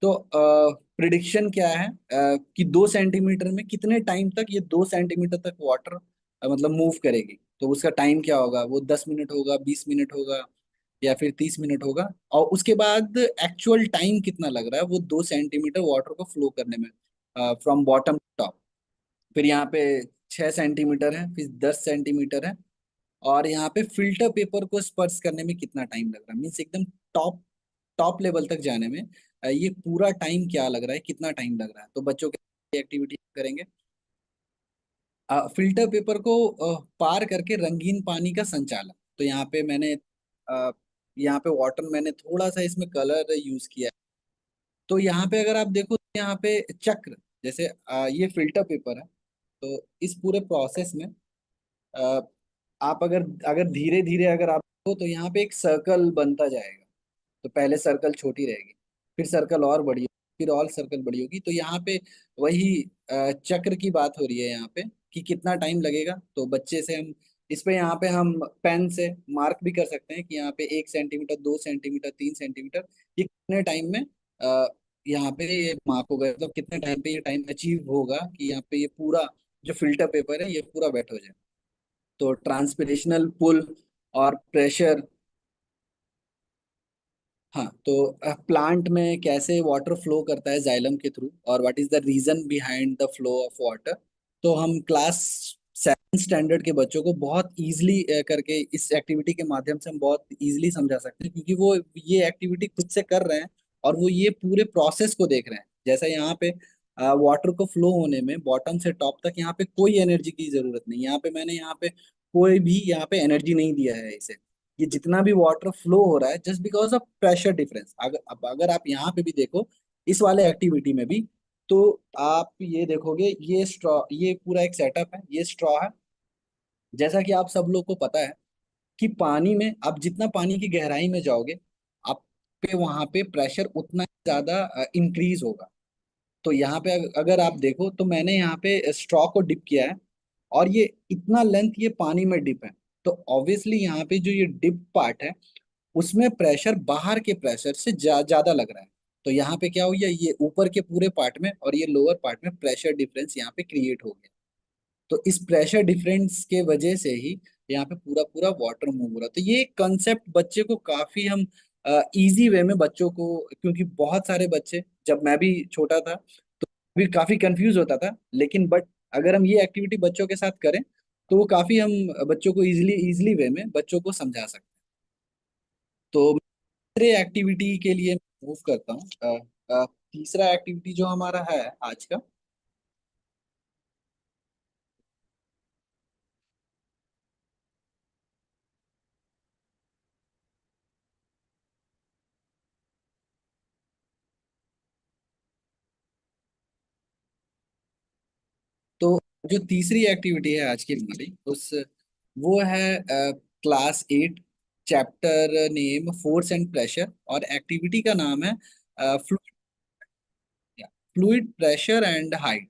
तो प्रिडिक्शन क्या है कि 2 सेंटीमीटर में कितने टाइम तक ये 2 सेंटीमीटर तक वाटर मतलब मूव करेगी। तो उसका टाइम क्या होगा, वो 10 मिनट होगा, 20 मिनट होगा, या फिर 30 मिनट होगा। और उसके बाद एक्चुअल टाइम कितना लग रहा है वो 2 सेंटीमीटर वाटर को फ्लो करने में फ्रॉम बॉटम टू टॉप। फिर यहाँ पे 6 सेंटीमीटर है, फिर 10 सेंटीमीटर है, और यहाँ पे फिल्टर पेपर को स्पर्श करने में कितना टाइम लग रहा है, मीन्स एकदम टॉप टॉप लेवल तक जाने में ये पूरा टाइम क्या लग रहा है, कितना टाइम लग रहा है। तो बच्चों के एक्टिविटी करेंगे, फिल्टर पेपर को पार करके रंगीन पानी का संचालन। तो यहाँ पे मैंने यहाँ पे वाटर मैंने थोड़ा सा इसमें कलर यूज किया है। तो यहाँ पे अगर आप देखो तो यहाँ पे चक्र, जैसे ये फिल्टर पेपर है। तो इस पूरे प्रोसेस में अ, आप अगर अगर धीरे धीरे अगर आप देखो तो यहाँ पे एक सर्कल बनता जाएगा। तो पहले सर्कल छोटी रहेगी, फिर सर्कल और बड़ी होगी, फिर और सर्कल बड़ी होगी। तो यहाँ पे वही चक्र की बात हो रही है यहाँ पे, कि कितना टाइम लगेगा। तो बच्चे से हम इस पे यहाँ पे हम पेन से मार्क भी कर सकते हैं कि यहाँ पे 1 सेंटीमीटर, 2 सेंटीमीटर, 3 सेंटीमीटर, ये कितने टाइम में अ, यहाँ पे ये मार्क होगा, मतलब कितने टाइम पे ये टाइम अचीव होगा कि यहाँ पे ये पूरा जो फिल्टर पेपर है ये पूरा वेट हो जाए। तो ट्रांसपिरेशनल पुल और प्रेशर। हाँ, तो प्लांट में कैसे वाटर फ्लो करता है जाइलम के थ्रू, और what is the reason behind the flow of water. तो हम क्लास 7 स्टैंडर्ड के बच्चों को बहुत इजीली करके इस एक्टिविटी के माध्यम से हम बहुत इजीली समझा सकते हैं, क्योंकि वो ये एक्टिविटी खुद से कर रहे हैं और वो ये पूरे प्रोसेस को देख रहे हैं। जैसा यहाँ पे वाटर को फ्लो होने में बॉटम से टॉप तक यहाँ पे कोई एनर्जी की जरूरत नहीं। यहाँ पे मैंने यहाँ पे कोई भी यहाँ पे एनर्जी नहीं दिया है इसे। ये जितना भी वाटर फ्लो हो रहा है just because of pressure difference. अगर आप यहाँ पे भी देखो इस वाले एक्टिविटी में भी, तो आप ये देखोगे ये स्ट्रॉ, ये पूरा एक सेटअप है, ये स्ट्रॉ है। जैसा कि आप सब लोग को पता है कि पानी में आप जितना पानी की गहराई में जाओगे, आप पे वहां पे प्रेशर उतना ही ज्यादा इंक्रीज होगा। तो यहाँ पे अगर आप देखो तो मैंने यहाँ पे स्ट्रॉ को डिप किया है, और ये इतना लेंथ ये पानी में डिप है। तो ऑब्वियसली यहाँ पे जो ये डिप पार्ट है उसमें प्रेशर बाहर के प्रेशर से ज्यादा लग रहा है। तो यहाँ पे क्या हो गया, ये ऊपर के पूरे पार्ट में और ये लोअर पार्ट में प्रेशर डिफरेंस यहाँ पे क्रिएट हो गया। तो इस प्रेशर डिफरेंस के वजह से ही यहाँ पे पूरा पूरा वाटर मूव हो रहा है। तो ये कंसेप्ट बच्चे को काफी हम इजी वे में बच्चों को, क्योंकि बहुत सारे बच्चे, जब मैं भी छोटा था तो भी काफी कंफ्यूज होता था, लेकिन बट अगर हम ये एक्टिविटी बच्चों के साथ करें तो वो काफी हम बच्चों को इजीली इजीली वे में बच्चों को समझा सकते हैं। तो तीसरे एक्टिविटी के लिए मूव करता हूँ। तीसरा एक्टिविटी जो हमारा है आज का, तो जो तीसरी एक्टिविटी है आज की हमारी, उस वो है class 8, chapter name force and pressure, और एक्टिविटी का नाम है फ्लूइड प्रेशर एंड हाइट।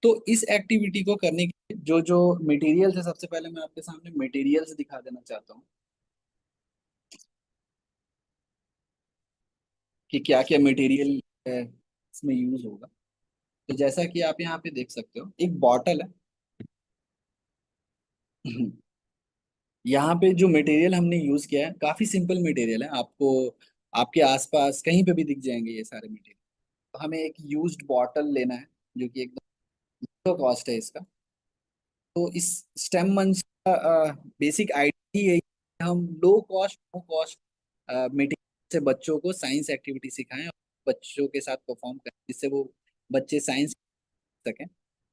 तो इस एक्टिविटी को करने के लिए जो जो मटेरियल्स है, सबसे पहले मैं आपके सामने मटेरियल्स दिखा देना चाहता हूँ कि क्या क्या मटेरियल इसमें यूज होगा। तो जैसा कि आप यहाँ पे देख सकते हो, एक बॉटल है। यहाँ पे जो मटेरियल हमने यूज किया है काफी सिंपल मटेरियल है, आपको आपके आसपास कहीं पे भी दिख जाएंगे ये सारे मटेरियल। तो हमें एक यूज्ड बॉटल लेना है जो कि एकदम लो कॉस्ट है इसका। तो इस स्टेम मंच का बेसिक आइडिया यही है कि हम low cost, no cost material से बच्चों को साइंस एक्टिविटी सिखाएं और बच्चों के साथ परफॉर्म करें, जिससे वो बच्चे साइंस सकें।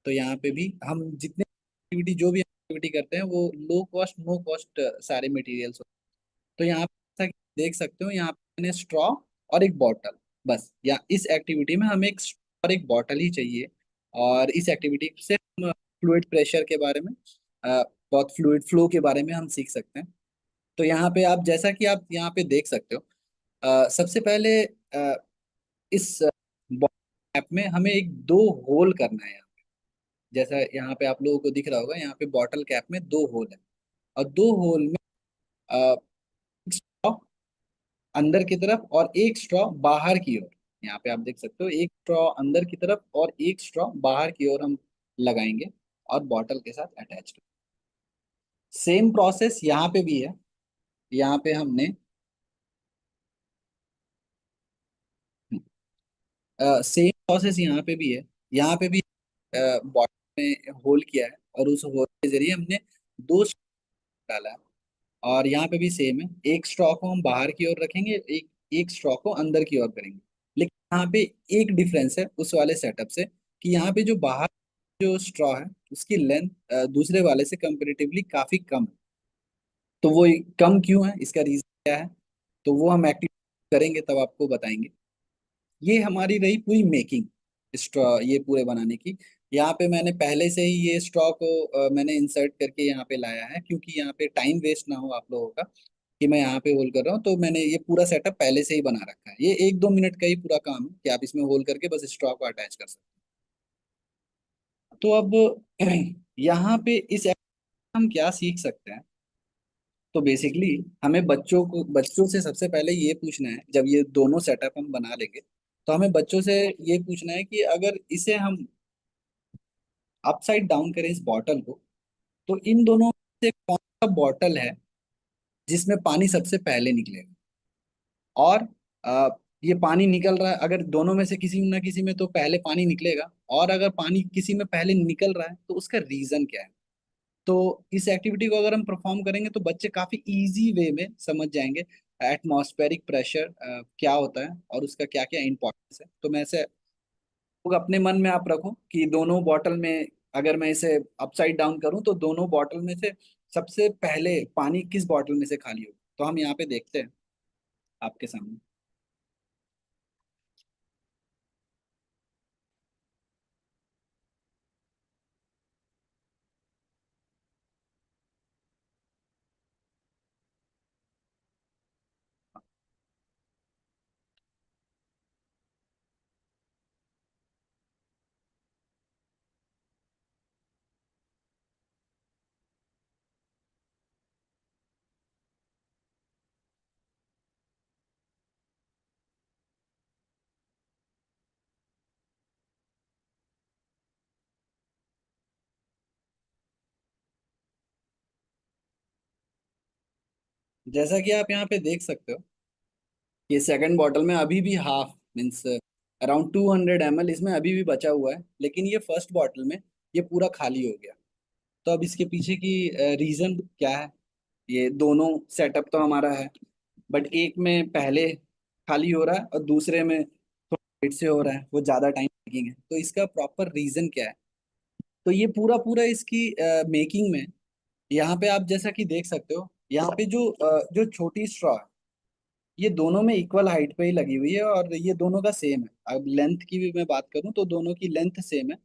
तो यहाँ पे भी हम जितने एक्टिविटी, जो भी एक्टिविटी करते हैं वो लो कॉस्ट, नो कॉस्ट सारे मटेरियल्स। तो यहाँ पे जैसा कि देख सकते हो, यहाँ पे मैंने स्ट्रॉ और एक बॉटल, बस, या इस एक्टिविटी में हमें एक straw और एक बॉटल ही चाहिए। और इस एक्टिविटी से हम फ्लूइड प्रेशर के बारे में, बहुत फ्लूइड फ्लो के बारे में हम सीख सकते हैं। तो यहाँ पे आप, जैसा कि आप यहाँ पे देख सकते हो, सबसे पहले इस ऐप में हमें एक दो होल करना है। जैसा यहाँ पे आप लोगों को दिख रहा होगा, यहाँ पे बॉटल कैप में दो होल है, और दो होल में अ, straw अंदर की तरफ और एक स्ट्रॉ बाहर की ओर। यहाँ पे आप देख सकते हो, एक स्ट्रॉ अंदर की तरफ और एक स्ट्रॉ बाहर की ओर हम लगाएंगे और बॉटल के साथ अटैच कर। सेम प्रोसेस यहाँ पे भी है। यहाँ पे हमने सेम प्रोसेस यहाँ पे भी है। यहाँ पे भी बॉटल में होल किया है और उस होल के जरिए हमने दो straw डाला है। और यहाँ पे भी सेम है, एक स्ट्रॉ को हम बाहर की ओर रखेंगे, एक एक स्ट्रॉ को अंदर की ओर करेंगे। लेकिन यहाँ पे एक डिफरेंस है उस वाले सेटअप से, कि यहाँ पे जो बाहर जो स्ट्रॉ है उसकी लेंथ दूसरे वाले से कंपेरेटिवली काफी कम है। तो वो कम क्यों है, इसका रीजन क्या है? तो वो हम एक्टिव करेंगे तब आपको बताएंगे। ये हमारी रही पूरी मेकिंग स्ट्रॉ ये पूरे बनाने की। यहाँ पे मैंने पहले से ही ये स्ट्रॉ को मैंने इंसर्ट करके यहाँ पे लाया है, क्योंकि यहाँ पे टाइम वेस्ट ना हो आप लोगों का कि मैं यहाँ पे होल कर रहा हूँ। तो मैंने ये पूरा सेटअप पहले से ही बना रखा है। ये 1-2 मिनट का ही पूरा काम है कि आप इसमें होल करके बस स्ट्रॉ को अटैच कर सकते हैं। तो अब यहाँ पे इस app में हम क्या सीख सकते हैं। तो बेसिकली हमें बच्चों से सबसे पहले ये पूछना है, जब ये दोनों सेटअप हम बना लेंगे तो हमें बच्चों से ये पूछना है कि अगर इसे हम अपसाइड डाउन करें इस बॉटल को, तो इन दोनों में से कौन सा बॉटल है जिसमें पानी सबसे पहले निकलेगा। और आ, ये पानी निकल रहा है, अगर दोनों में से किसी ना किसी में तो पहले पानी निकलेगा, और अगर पानी किसी में पहले निकल रहा है तो उसका रीजन क्या है। तो इस एक्टिविटी को अगर हम परफॉर्म करेंगे तो बच्चे काफी इजी वे में समझ जाएंगे एटमॉस्फेरिक प्रेशर क्या होता है और उसका क्या क्या इंपॉर्टेंस है। तो मैं ऐसे लोग अपने मन में आप रखो कि दोनों बॉटल में अगर मैं इसे अपसाइड डाउन करूं तो दोनों बॉटल में से सबसे पहले पानी किस बॉटल में से खाली हो। तो हम यहाँ पे देखते हैं आपके सामने। जैसा कि आप यहाँ पे देख सकते हो, ये सेकंड बॉटल में अभी भी हाफ मीन्स अराउंड 200 ml इसमें अभी भी बचा हुआ है, लेकिन ये फर्स्ट बॉटल में ये पूरा खाली हो गया। तो अब इसके पीछे की रीजन क्या है। ये दोनों सेटअप तो हमारा है, बट एक में पहले खाली हो रहा है और दूसरे में थोड़ा लेट से हो रहा है, वो ज्यादा टाइम टेकिंग है। तो इसका प्रॉपर रीजन क्या है। तो ये पूरा पूरा इसकी मेकिंग में यहाँ पे आप जैसा कि देख सकते हो, यहाँ पे जो छोटी स्ट्रॉ है ये दोनों में इक्वल हाइट पे ही लगी हुई है, और ये दोनों का सेम है। अब लेंथ की भी मैं बात करूं तो दोनों की लेंथ सेम है।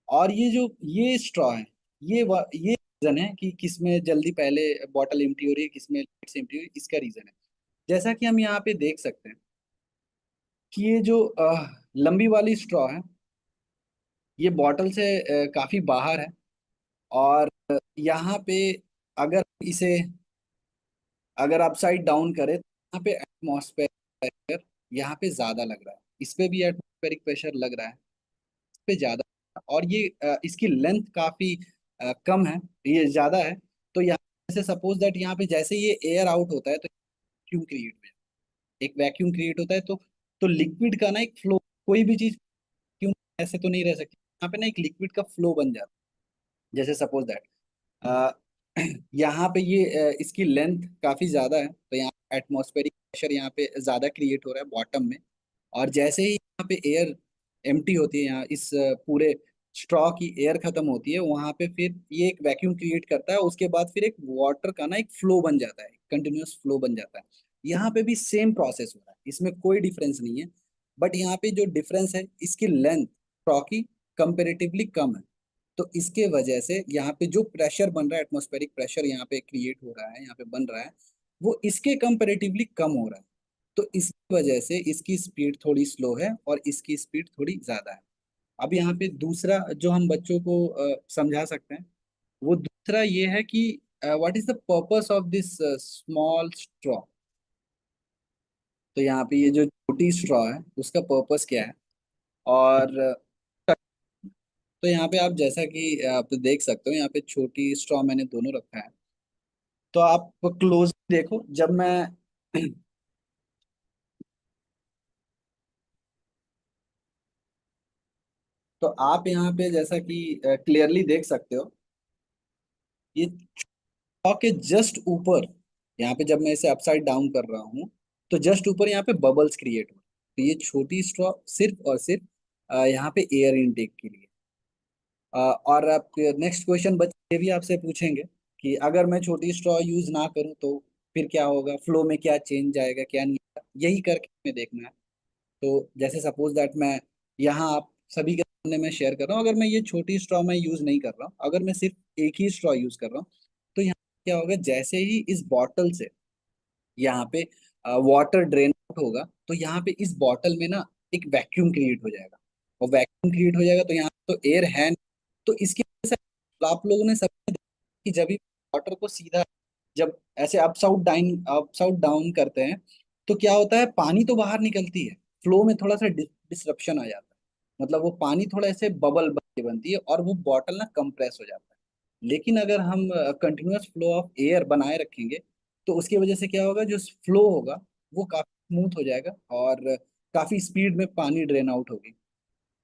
और ये स्ट्रॉ है, ये रीजन है कि किसमें जल्दी पहले बॉटल एम्प्टी हो रही है, किसमें लेट से एम्प्टी हो रही है, इसका रीजन है। जैसा कि हम यहाँ पे देख सकते हैं कि ये जो लंबी वाली स्ट्रॉ है ये बॉटल से काफी बाहर है। और यहाँ पे अगर इसे अगर अपसाइड डाउन करें तो यहाँ पे एटमॉस्फेरिक प्रेशर यहाँ पे ज्यादा लग रहा है, इस पे भी एटमॉस्फेरिक प्रेशर लग रहा है, इस पे ज्यादा। और ये इसकी लेंथ काफी कम है, ये ज्यादा है। तो यहाँ से सपोज दैट यहाँ पे जैसे ये एयर आउट होता है तो वैक्यूम क्रिएट हो जाता है। एक वैक्यूम क्रिएट होता है तो लिक्विड का ना एक फ्लो, कोई भी चीज क्यों ऐसे तो नहीं रह सकती, यहाँ पे ना एक लिक्विड का फ्लो बन जाता है। जैसे सपोज दैट अ, यहाँ पे इसकी लेंथ काफी ज्यादा है, तो यहाँ एटमॉस्फेरिक प्रेशर यहाँ पे ज्यादा क्रिएट हो रहा है बॉटम में। और जैसे ही यहाँ पे एयर एम्प्टी होती है, यहाँ इस पूरे स्ट्रॉ की एयर खत्म होती है, वहां पे फिर ये एक वैक्यूम क्रिएट करता है। उसके बाद फिर एक वाटर का ना एक फ्लो बन जाता है, कंटिन्यूअस फ्लो बन जाता है। यहाँ पे भी सेम प्रोसेस हो रहा है, इसमें कोई डिफरेंस नहीं है। बट यहाँ पे जो डिफरेंस है इसकी लेंथ स्ट्रॉ की कंपेरेटिवली कम है। तो इसके वजह से यहाँ पे जो प्रेशर बन रहा है, एटमॉस्फेरिक प्रेशर यहाँ पे क्रिएट हो रहा है, यहाँ पे बन रहा है, वो इसके कंपेरेटिवली कम हो रहा है। तो इसकी वजह से इसकी स्पीड थोड़ी स्लो है और इसकी स्पीड थोड़ी ज्यादा है। अब यहाँ पे दूसरा जो हम बच्चों को समझा सकते हैं, वो दूसरा ये है कि what is the purpose of this small straw. तो यहाँ पे ये जो छोटी स्ट्रॉ है उसका पर्पस क्या है। और तो यहाँ पे आप जैसा कि आप देख सकते हो, यहाँ पे छोटी स्ट्रॉ मैंने दोनों रखा है। तो आप क्लोज देखो, जब मैं तो आप यहाँ पे जैसा कि क्लियरली देख सकते हो, ये स्ट्रॉ के जस्ट ऊपर, यहाँ पे जब मैं इसे अपसाइड डाउन कर रहा हूँ तो जस्ट ऊपर यहाँ पे बबल्स क्रिएट हो। तो ये छोटी स्ट्रॉ सिर्फ और सिर्फ यहाँ पे एयर इनटेक के लिए। और आप नेक्स्ट क्वेश्चन बच्चे भी आपसे पूछेंगे कि अगर मैं छोटी स्ट्रॉ यूज ना करूँ तो फिर क्या होगा, फ्लो में क्या चेंज आएगा क्या नहीं आएगा, यही करके हमें देखना है। तो जैसे सपोज दैट मैं यहाँ आप सभी के सामने मैं शेयर कर रहा हूँ, अगर मैं ये छोटी स्ट्रॉ मैं यूज नहीं कर रहा हूँ, अगर मैं सिर्फ एक ही स्ट्रॉ यूज कर रहा हूँ, तो यहाँ क्या होगा, जैसे ही इस बॉटल से यहाँ पे वाटर ड्रेन आउट होगा, तो यहाँ पे इस बॉटल में ना एक वैक्यूम क्रिएट हो जाएगा। और वैक्यूम क्रिएट हो जाएगा तो यहाँ तो एयर है नहीं। तो इसकी वजह से आप लोगों ने सब कि जब भी वाटर को सीधा जब ऐसे अप्स आउट डाउन करते हैं, तो क्या होता है, पानी तो बाहर निकलती है, फ्लो में थोड़ा सा डिसरप्शन आ जाता है, मतलब वो पानी थोड़ा ऐसे बबल बनती है और वो बॉटल ना कंप्रेस हो जाता है। लेकिन अगर हम कंटिन्यूअस फ्लो ऑफ एयर बनाए रखेंगे, तो उसकी वजह से क्या होगा, जो फ्लो होगा वो काफी स्मूथ हो जाएगा और काफी स्पीड में पानी ड्रेन आउट होगी।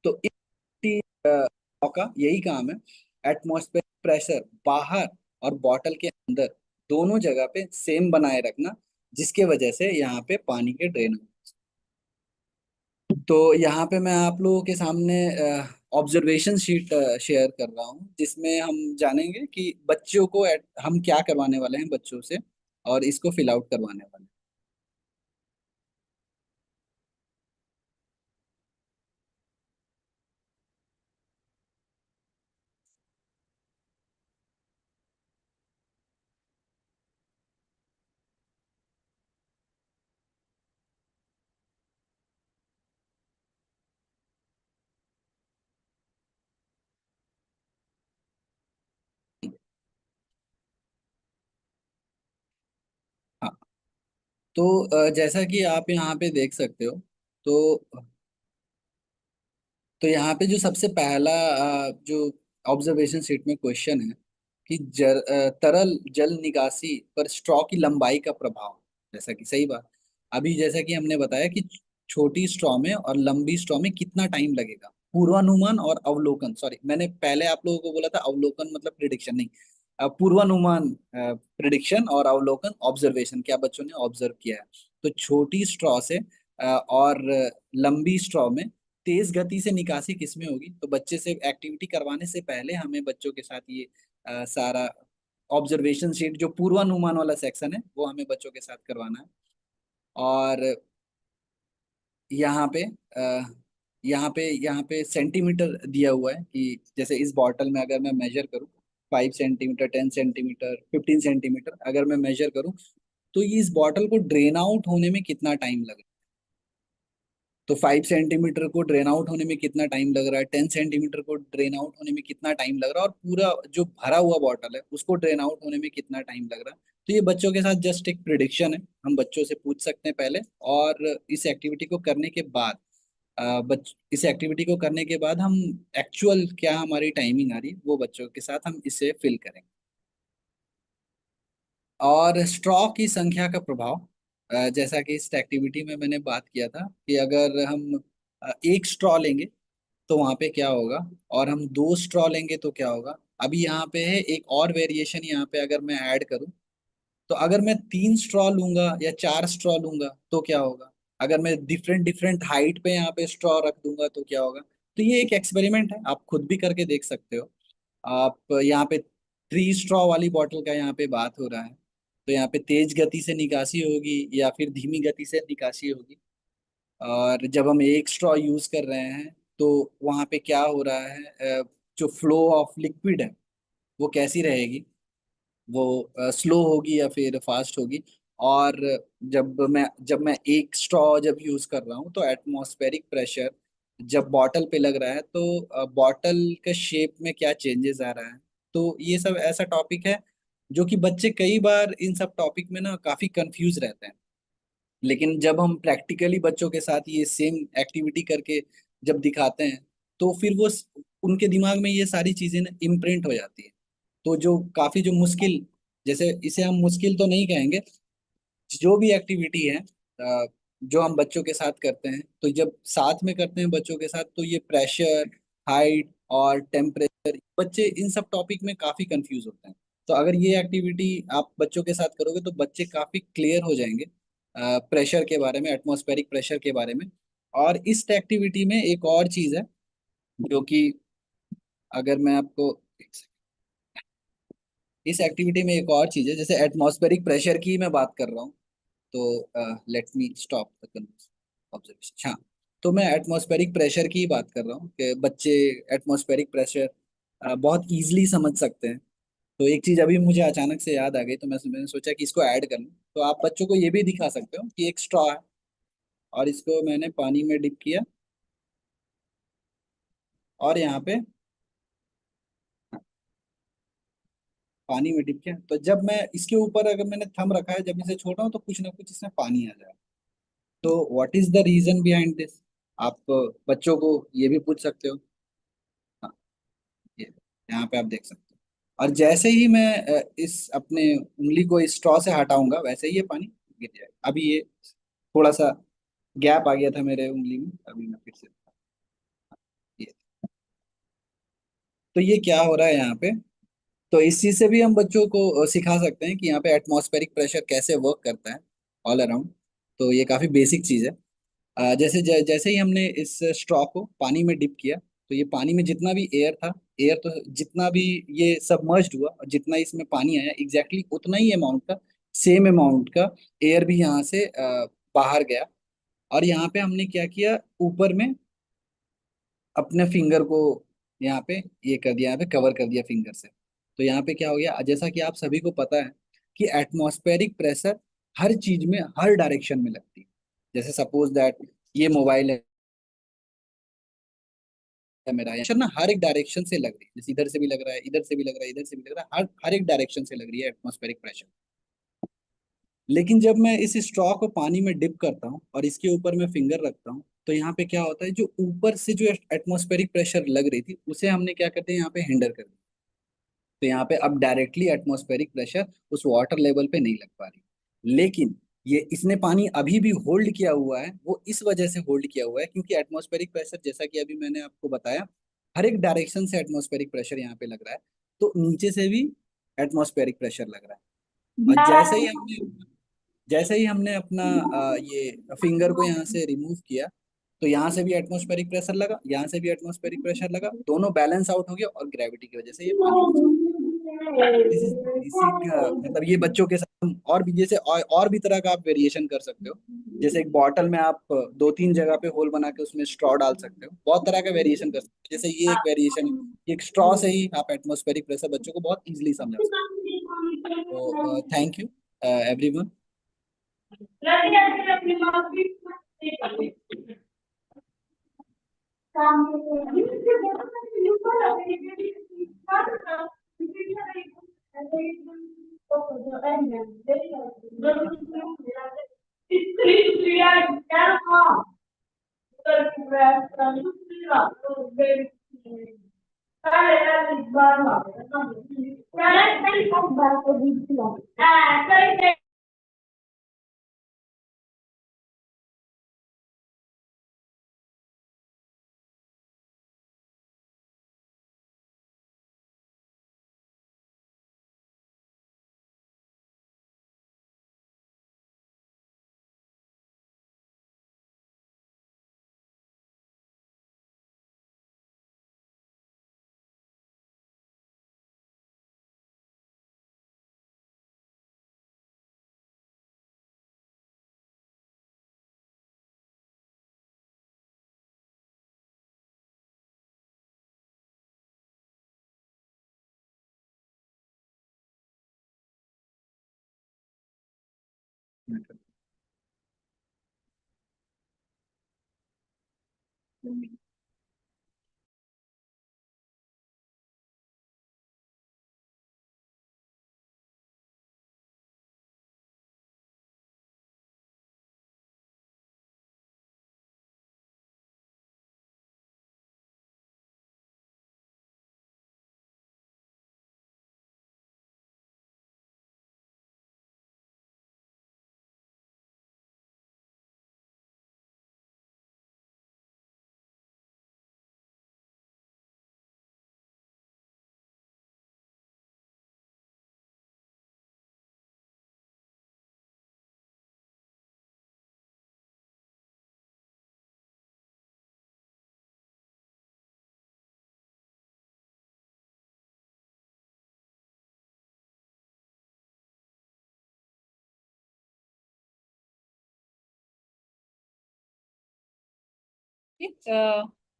तो इस का यही काम है, एटमॉस्फेयर प्रेशर बाहर और बॉटल के अंदर दोनों जगह पे सेम बनाए रखना, जिसके वजह से यहाँ पे पानी के ड्रेन। तो यहाँ पे मैं आप लोगों के सामने ऑब्जर्वेशन शीट शेयर कर रहा हूँ, जिसमें हम जानेंगे कि बच्चों को हम क्या करवाने वाले हैं बच्चों से, और इसको फिल आउट करवाने वाले हैं। हाँ, तो जैसा कि आप यहाँ पे देख सकते हो, तो यहाँ पे जो सबसे पहला जो ऑब्जर्वेशन सीट में क्वेश्चन है कि तरल जल निकासी पर स्ट्रॉ की लंबाई का प्रभाव। जैसा कि सही बात, अभी जैसा कि हमने बताया कि छोटी स्ट्रॉ में और लंबी स्ट्रॉ में कितना टाइम लगेगा, पूर्वानुमान और अवलोकन, सॉरी मैंने पहले आप लोगों को बोला था अवलोकन मतलब प्रिडिक्शन नहीं, पूर्वानुमान प्रिडिक्शन, और अवलोकन ऑब्जर्वेशन, क्या बच्चों ने ऑब्जर्व किया है। तो छोटी स्ट्रॉ से और लंबी स्ट्रॉ में तेज गति से निकासी किसमें होगी, तो बच्चे से एक्टिविटी करवाने से पहले हमें बच्चों के साथ ये सारा ऑब्जर्वेशन शीट जो पूर्वानुमान वाला सेक्शन है वो हमें बच्चों के साथ करवाना है। और यहाँ पे यहाँ पे सेंटीमीटर दिया हुआ है कि जैसे इस बॉटल में अगर मैं मेजर करूँ 5 सेंटीमीटर, 10 सेंटीमीटर, 15 सेंटीमीटर अगर मैं मेजर करूँ, तो ये इस बॉटल को ड्रेन आउट होने में कितना टाइम लगेगा। तो 5 सेंटीमीटर को ड्रेन आउट होने में कितना टाइम लग रहा है, 10 सेंटीमीटर को ड्रेन आउट होने में कितना टाइम लग रहा है, और पूरा जो भरा हुआ बॉटल है उसको ड्रेन आउट होने में कितना टाइम लग रहा है। तो ये बच्चों के साथ जस्ट एक प्रिडिक्शन है, हम बच्चों से पूछ सकते हैं पहले। और इस एक्टिविटी को करने के बाद इस एक्टिविटी को करने के बाद हम एक्चुअल क्या हमारी टाइमिंग आ रही है वो बच्चों के साथ हम इसे फिल करेंगे। और स्ट्रॉ की संख्या का प्रभाव, जैसा कि इस एक्टिविटी में मैंने बात किया था कि अगर हम एक स्ट्रॉ लेंगे तो वहां पे क्या होगा, और हम दो स्ट्रॉ लेंगे तो क्या होगा। अभी यहाँ पे है एक और वेरिएशन, यहाँ पे अगर मैं ऐड करूँ, तो अगर मैं 3 स्ट्रॉ लूंगा या 4 स्ट्रॉ लूंगा तो क्या होगा, अगर मैं डिफरेंट डिफरेंट हाइट पे यहाँ पे स्ट्रॉ रख दूंगा तो क्या होगा। तो ये एक एक्सपेरिमेंट है, आप खुद भी करके देख सकते हो। आप यहाँ पे 3 स्ट्रॉ वाली बॉटल का यहाँ पे बात हो रहा है, तो यहाँ पे तेज गति से निकासी होगी या फिर धीमी गति से निकासी होगी। और जब हम एक स्ट्रॉ यूज कर रहे हैं तो वहाँ पे क्या हो रहा है, जो फ्लो ऑफ लिक्विड है वो कैसी रहेगी, वो स्लो होगी या फिर फास्ट होगी। और जब मैं एक स्ट्रॉ जब यूज कर रहा हूँ तो एटमॉस्फेरिक प्रेशर जब बॉटल पे लग रहा है तो बॉटल के शेप में क्या चेंजेस आ रहा है। तो ये सब ऐसा टॉपिक है जो कि बच्चे कई बार इन सब टॉपिक में ना काफी कंफ्यूज रहते हैं। लेकिन जब हम प्रैक्टिकली बच्चों के साथ ये सेम एक्टिविटी करके जब दिखाते हैं, तो फिर उनके दिमाग में ये सारी चीजें ना इम्प्रिंट हो जाती है। तो जो काफी जो मुश्किल, जैसे इसे हम मुश्किल तो नहीं कहेंगे, जो भी एक्टिविटी है जो हम बच्चों के साथ करते हैं, तो जब साथ में करते हैं बच्चों के साथ तो ये प्रेशर, हाइट और टेम्परेचर, बच्चे इन सब टॉपिक में काफी कंफ्यूज होते हैं। तो अगर ये एक्टिविटी आप बच्चों के साथ करोगे तो बच्चे काफी क्लियर हो जाएंगे प्रेशर के बारे में, एटमॉस्फेरिक प्रेशर के बारे में। और इस एक्टिविटी में एक और चीज है जो कि अगर मैं आपको इस एक्टिविटी में एक और चीज है, जैसे एटमॉस्फेरिक प्रेशर की मैं बात कर रहा हूँ, तो let me stop the observation. हाँ, तो मैं एटमॉस्फेरिक प्रेशर की ही बात कर रहा हूँ कि बच्चे एटमॉस्फेरिक प्रेशर बहुत इजीली समझ सकते हैं। तो एक चीज अभी मुझे अचानक से याद आ गई, तो मैंने सोचा कि इसको ऐड कर लूं। तो आप बच्चों को ये भी दिखा सकते हो कि एक स्ट्रॉ है, और इसको मैंने पानी में डिप किया, और यहाँ पे पानी में डिप किया। तो जब मैं इसके ऊपर अगर मैंने थंब रखा है, जब इसे छोड़ा हूं, तो कुछ ना कुछ इसमें पानी आ जाए। तो what is the reason behind this? आप बच्चों को ये भी पूछ सकते हो। हाँ, ये यहाँ पे आप देख सकते हो। और जैसे ही मैं इस अपने उंगली को इस स्ट्रॉ से हटाऊंगा, वैसे ही ये पानी गिर जाएगा। अभी ये थोड़ा सा गैप आ गया था मेरे उंगली में, अभी मैं फिर से ये। तो ये क्या हो रहा है यहाँ पे? तो इस चीज से भी हम बच्चों को सिखा सकते हैं कि यहाँ पे एटमॉस्फेरिक प्रेशर कैसे वर्क करता है ऑल अराउंड। तो ये काफी बेसिक चीज है। जैसे ही हमने इस स्ट्रॉ को पानी में डिप किया, तो ये पानी में जितना भी एयर था, एयर तो जितना भी ये सबमर्ज्ड हुआ, और जितना इसमें पानी आया एग्जैक्टली उतना ही अमाउंट का, सेम अमाउंट का एयर भी यहाँ से बाहर गया। और यहाँ पे हमने क्या किया, ऊपर में अपने फिंगर को यहाँ पे ये कर दिया, यहाँ पे कवर कर दिया फिंगर से। तो यहाँ पे क्या हो गया, जैसा कि आप सभी को पता है कि एटमॉस्फेरिक प्रेशर हर चीज में हर डायरेक्शन में लगती है। जैसे सपोज दैट ये मोबाइल है मेरा, प्रेशर ना हर एक डायरेक्शन से लग रही है। जैसे इधर से भी लग रहा है, इधर से भी लग रहा है, इधर से भी लग रहा है, हर हर एक डायरेक्शन से लग रही है एटमॉस्फेरिक प्रेशर। लेकिन जब मैं इस स्ट्रॉ को पानी में डिप करता हूँ और इसके ऊपर मैं फिंगर रखता हूँ, तो यहाँ पे क्या होता है, जो ऊपर से जो एटमॉस्फेरिक प्रेशर लग रही थी, उसे हमने क्या करते हैं, यहाँ पे हिंडर कर दिया। तो यहाँ पे अब डायरेक्टली एटमॉस्फेरिक प्रेशर उस वाटर लेवल पे नहीं लग पा रही। लेकिन ये इसने पानी अभी भी होल्ड किया हुआ है, वो इस वजह से होल्ड किया हुआ है क्योंकि एटमॉस्फेरिक प्रेशर, जैसा कि अभी मैंने आपको बताया, हर एक डायरेक्शन से एटमॉस्फेरिक प्रेशर यहाँ पे लग रहा है। तो नीचे से भी एटमॉस्फेरिक प्रेशर लग रहा है। और जैसे ही हमने अपना ये फिंगर को यहाँ से रिमूव किया, तो यहाँ से भी एटमॉस्फेरिक प्रेशर लगा, यहाँ से भी एटमॉस्फेरिक प्रेशर लगा, दोनों बैलेंस आउट हो गया, और ग्रेविटी की वजह से ये पानी में चला। दिस इज बेसिक, मतलब ये बच्चों के साथ हम और भी जैसे और भी तरह का आप वेरिएशन कर सकते हो। जैसे एक बॉटल में आप दो तीन जगह पे होल बना के उसमें स्ट्रॉ डाल सकते हो, बहुत तरह का वेरिएशन कर सकते हो। जैसे ये एक वेरिएशन है, एक स्ट्रॉ से ही आप एटमॉस्फेरिक प्रेशर बच्चों को बहुत इजीली समझा सकते हो। तो थैंक यू एवरीवन।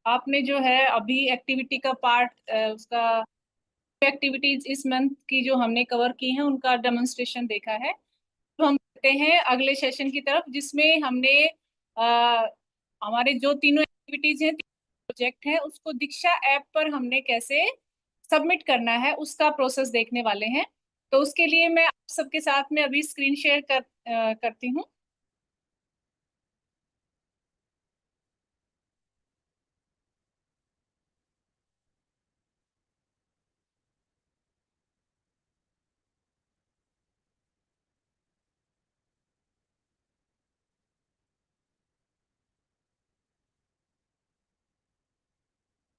आपने जो है अभी एक्टिविटी का पार्ट उसका एक्टिविटीज इस मंथ की जो हमने कवर की हैं उनका डेमोन्स्ट्रेशन देखा है। तो हम करते हैं अगले सेशन की तरफ, जिसमें हमने अ, हमारे जो तीनों एक्टिविटीज हैं, प्रोजेक्ट है, उसको दीक्षा ऐप पर हमने कैसे सबमिट करना है उसका प्रोसेस देखने वाले हैं। तो उसके लिए मैं आप सबके साथ में अभी स्क्रीन शेयर करती हूँ।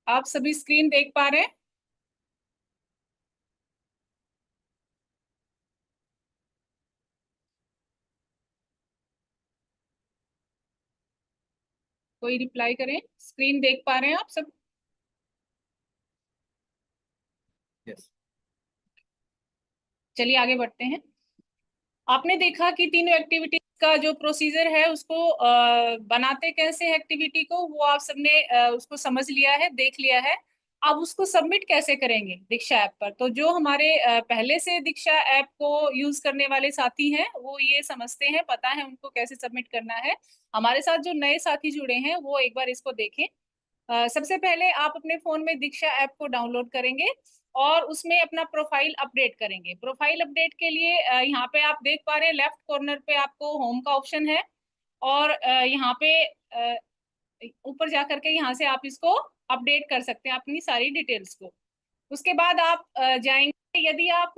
आप सभी स्क्रीन देख पा रहे हैं? कोई रिप्लाई करें। स्क्रीन देख पा रहे हैं आप सब? यस। चलिए आगे बढ़ते हैं। आपने देखा कि तीनों एक्टिविटीज का जो प्रोसीजर है उसको बनाते कैसे है एक्टिविटी को, वो आप सबने उसको समझ लिया है, देख लिया है। अब उसको सबमिट कैसे करेंगे दीक्षा ऐप पर, तो जो हमारे पहले से दीक्षा ऐप को यूज करने वाले साथी हैं वो ये समझते हैं, पता है उनको कैसे सबमिट करना है। हमारे साथ जो नए साथी जुड़े हैं वो एक बार इसको देखें। सबसे पहले आप अपने फोन में दीक्षा ऐप को डाउनलोड करेंगे और उसमें अपना प्रोफाइल अपडेट करेंगे। प्रोफाइल अपडेट के लिए यहाँ पे आप देख पा रहे हैं लेफ्ट कॉर्नर पे आपको होम का ऑप्शन है, और यहाँ पे ऊपर जा करके यहाँ से आप इसको अपडेट कर सकते हैं अपनी सारी डिटेल्स को। उसके बाद आप जाएंगे, यदि आप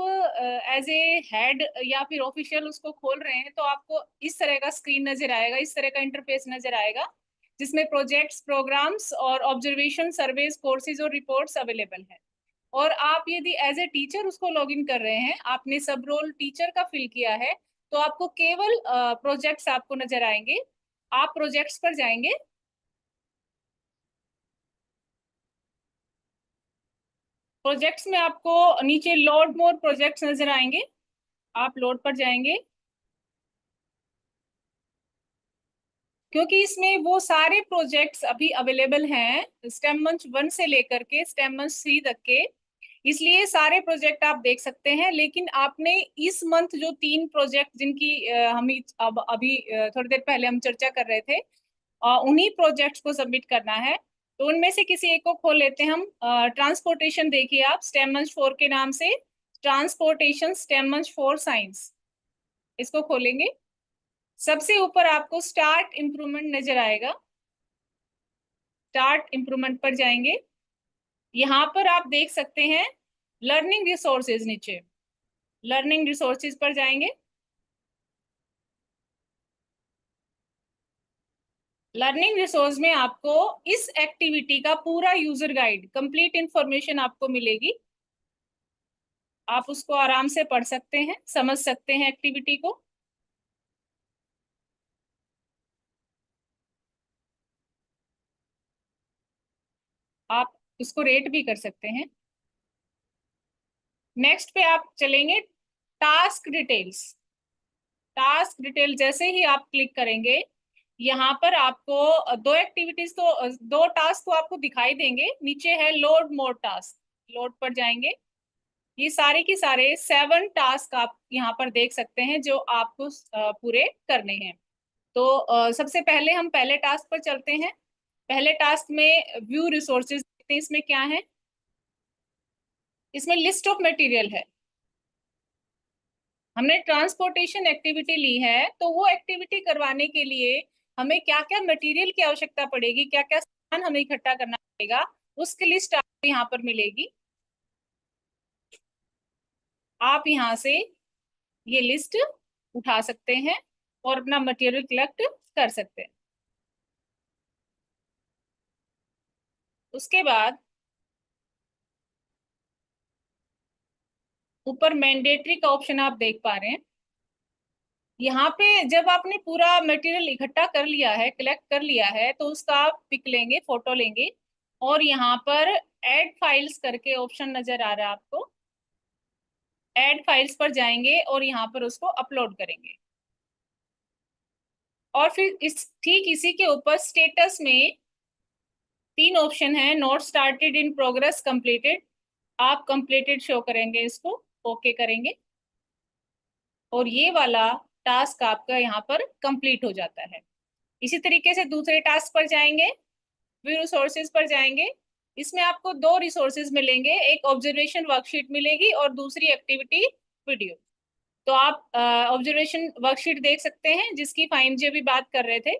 एज ए हेड या फिर ऑफिशियल उसको खोल रहे हैं तो आपको इस तरह का स्क्रीन नजर आएगा, इस तरह का इंटरफेस नजर आएगा, जिसमें प्रोजेक्ट्स, प्रोग्राम्स और ऑब्जर्वेशन, सर्वेज, कोर्सेज और रिपोर्ट्स अवेलेबल है। और आप यदि एज ए टीचर उसको लॉग इन कर रहे हैं, आपने सब रोल टीचर का फिल किया है, तो आपको केवल प्रोजेक्ट्स आपको नजर आएंगे। आप प्रोजेक्ट्स पर जाएंगे। प्रोजेक्ट्स में आपको नीचे लोड मोर प्रोजेक्ट्स नजर आएंगे, आप लोड पर जाएंगे। क्योंकि इसमें वो सारे प्रोजेक्ट्स अभी अवेलेबल हैं स्टेम मंच 1 से लेकर के स्टेम मंच 3 तक के, इसलिए सारे प्रोजेक्ट आप देख सकते हैं। लेकिन आपने इस मंथ जो 3 प्रोजेक्ट जिनकी हम अब अभी थोड़ी देर पहले हम चर्चा कर रहे थे, उन्हीं प्रोजेक्ट्स को सबमिट करना है। तो उनमें से किसी एक को खोल लेते हैं हम। ट्रांसपोर्टेशन देखिए आप, स्टेम मंच 4 के नाम से, ट्रांसपोर्टेशन स्टेम मंच 4 साइंस, इसको खोलेंगे। सबसे ऊपर आपको स्टार्ट इम्प्रूवमेंट नजर आएगा, स्टार्ट इम्प्रूवमेंट पर जाएंगे। यहाँ पर आप देख सकते हैं लर्निंग रिसोर्सेज, नीचे लर्निंग रिसोर्सेज पर जाएंगे। लर्निंग रिसोर्स में आपको इस एक्टिविटी का पूरा यूजर गाइड, कंप्लीट इंफॉर्मेशन आपको मिलेगी। आप उसको आराम से पढ़ सकते हैं, समझ सकते हैं एक्टिविटी को। आप उसको रेट भी कर सकते हैं। नेक्स्ट पे आप चलेंगे, टास्क डिटेल्स। टास्क डिटेल जैसे ही आप क्लिक करेंगे, यहाँ पर आपको दो एक्टिविटीज तो दो टास्क तो आपको दिखाई देंगे। नीचे है लोड मोर टास्क, लोड पर जाएंगे। ये सारे के सारे 7 टास्क आप यहाँ पर देख सकते हैं जो आपको पूरे करने हैं। तो सबसे पहले हम पहले टास्क पर चलते हैं। पहले टास्क में व्यू रिसोर्सेज देखते हैं, इसमें क्या है। इसमें लिस्ट ऑफ मटेरियल है। हमने ट्रांसपोर्टेशन एक्टिविटी ली है, तो वो एक्टिविटी करवाने के लिए हमें क्या क्या मटेरियल की आवश्यकता पड़ेगी, क्या क्या सामान हमें इकट्ठा करना पड़ेगा, उसकी लिस्ट आपको यहाँ पर मिलेगी। आप यहाँ से ये लिस्ट उठा सकते हैं और अपना मटेरियल कलेक्ट कर सकते हैं। उसके बाद ऊपर मैंडेटरी का ऑप्शन आप देख पा रहे हैं। यहाँ पे जब आपने पूरा मटेरियल इकट्ठा कर लिया है, कलेक्ट कर लिया है, तो उसका आप पिक लेंगे, फोटो लेंगे, और यहाँ पर ऐड फाइल्स करके ऑप्शन नजर आ रहा है आपको। ऐड फाइल्स पर जाएंगे और यहाँ पर उसको अपलोड करेंगे। और फिर इस ठीक इसी के ऊपर स्टेटस में तीन ऑप्शन है, note started, in progress, completed. आप कंप्लीटेड शो करेंगे, इसको ओके करेंगे और ये वाला टास्क आपका यहाँ पर कंप्लीट हो जाता है। इसी तरीके से दूसरे टास्क पर जाएंगे, व्यू रिसोर्सेज पर जाएंगे। इसमें आपको दो रिसोर्सेज मिलेंगे, एक ऑब्जर्वेशन वर्कशीट मिलेगी और दूसरी एक्टिविटी वीडियो। तो आप ऑब्जर्वेशन वर्कशीट देख सकते हैं जिसकी फाइम जी अभी बात कर रहे थे।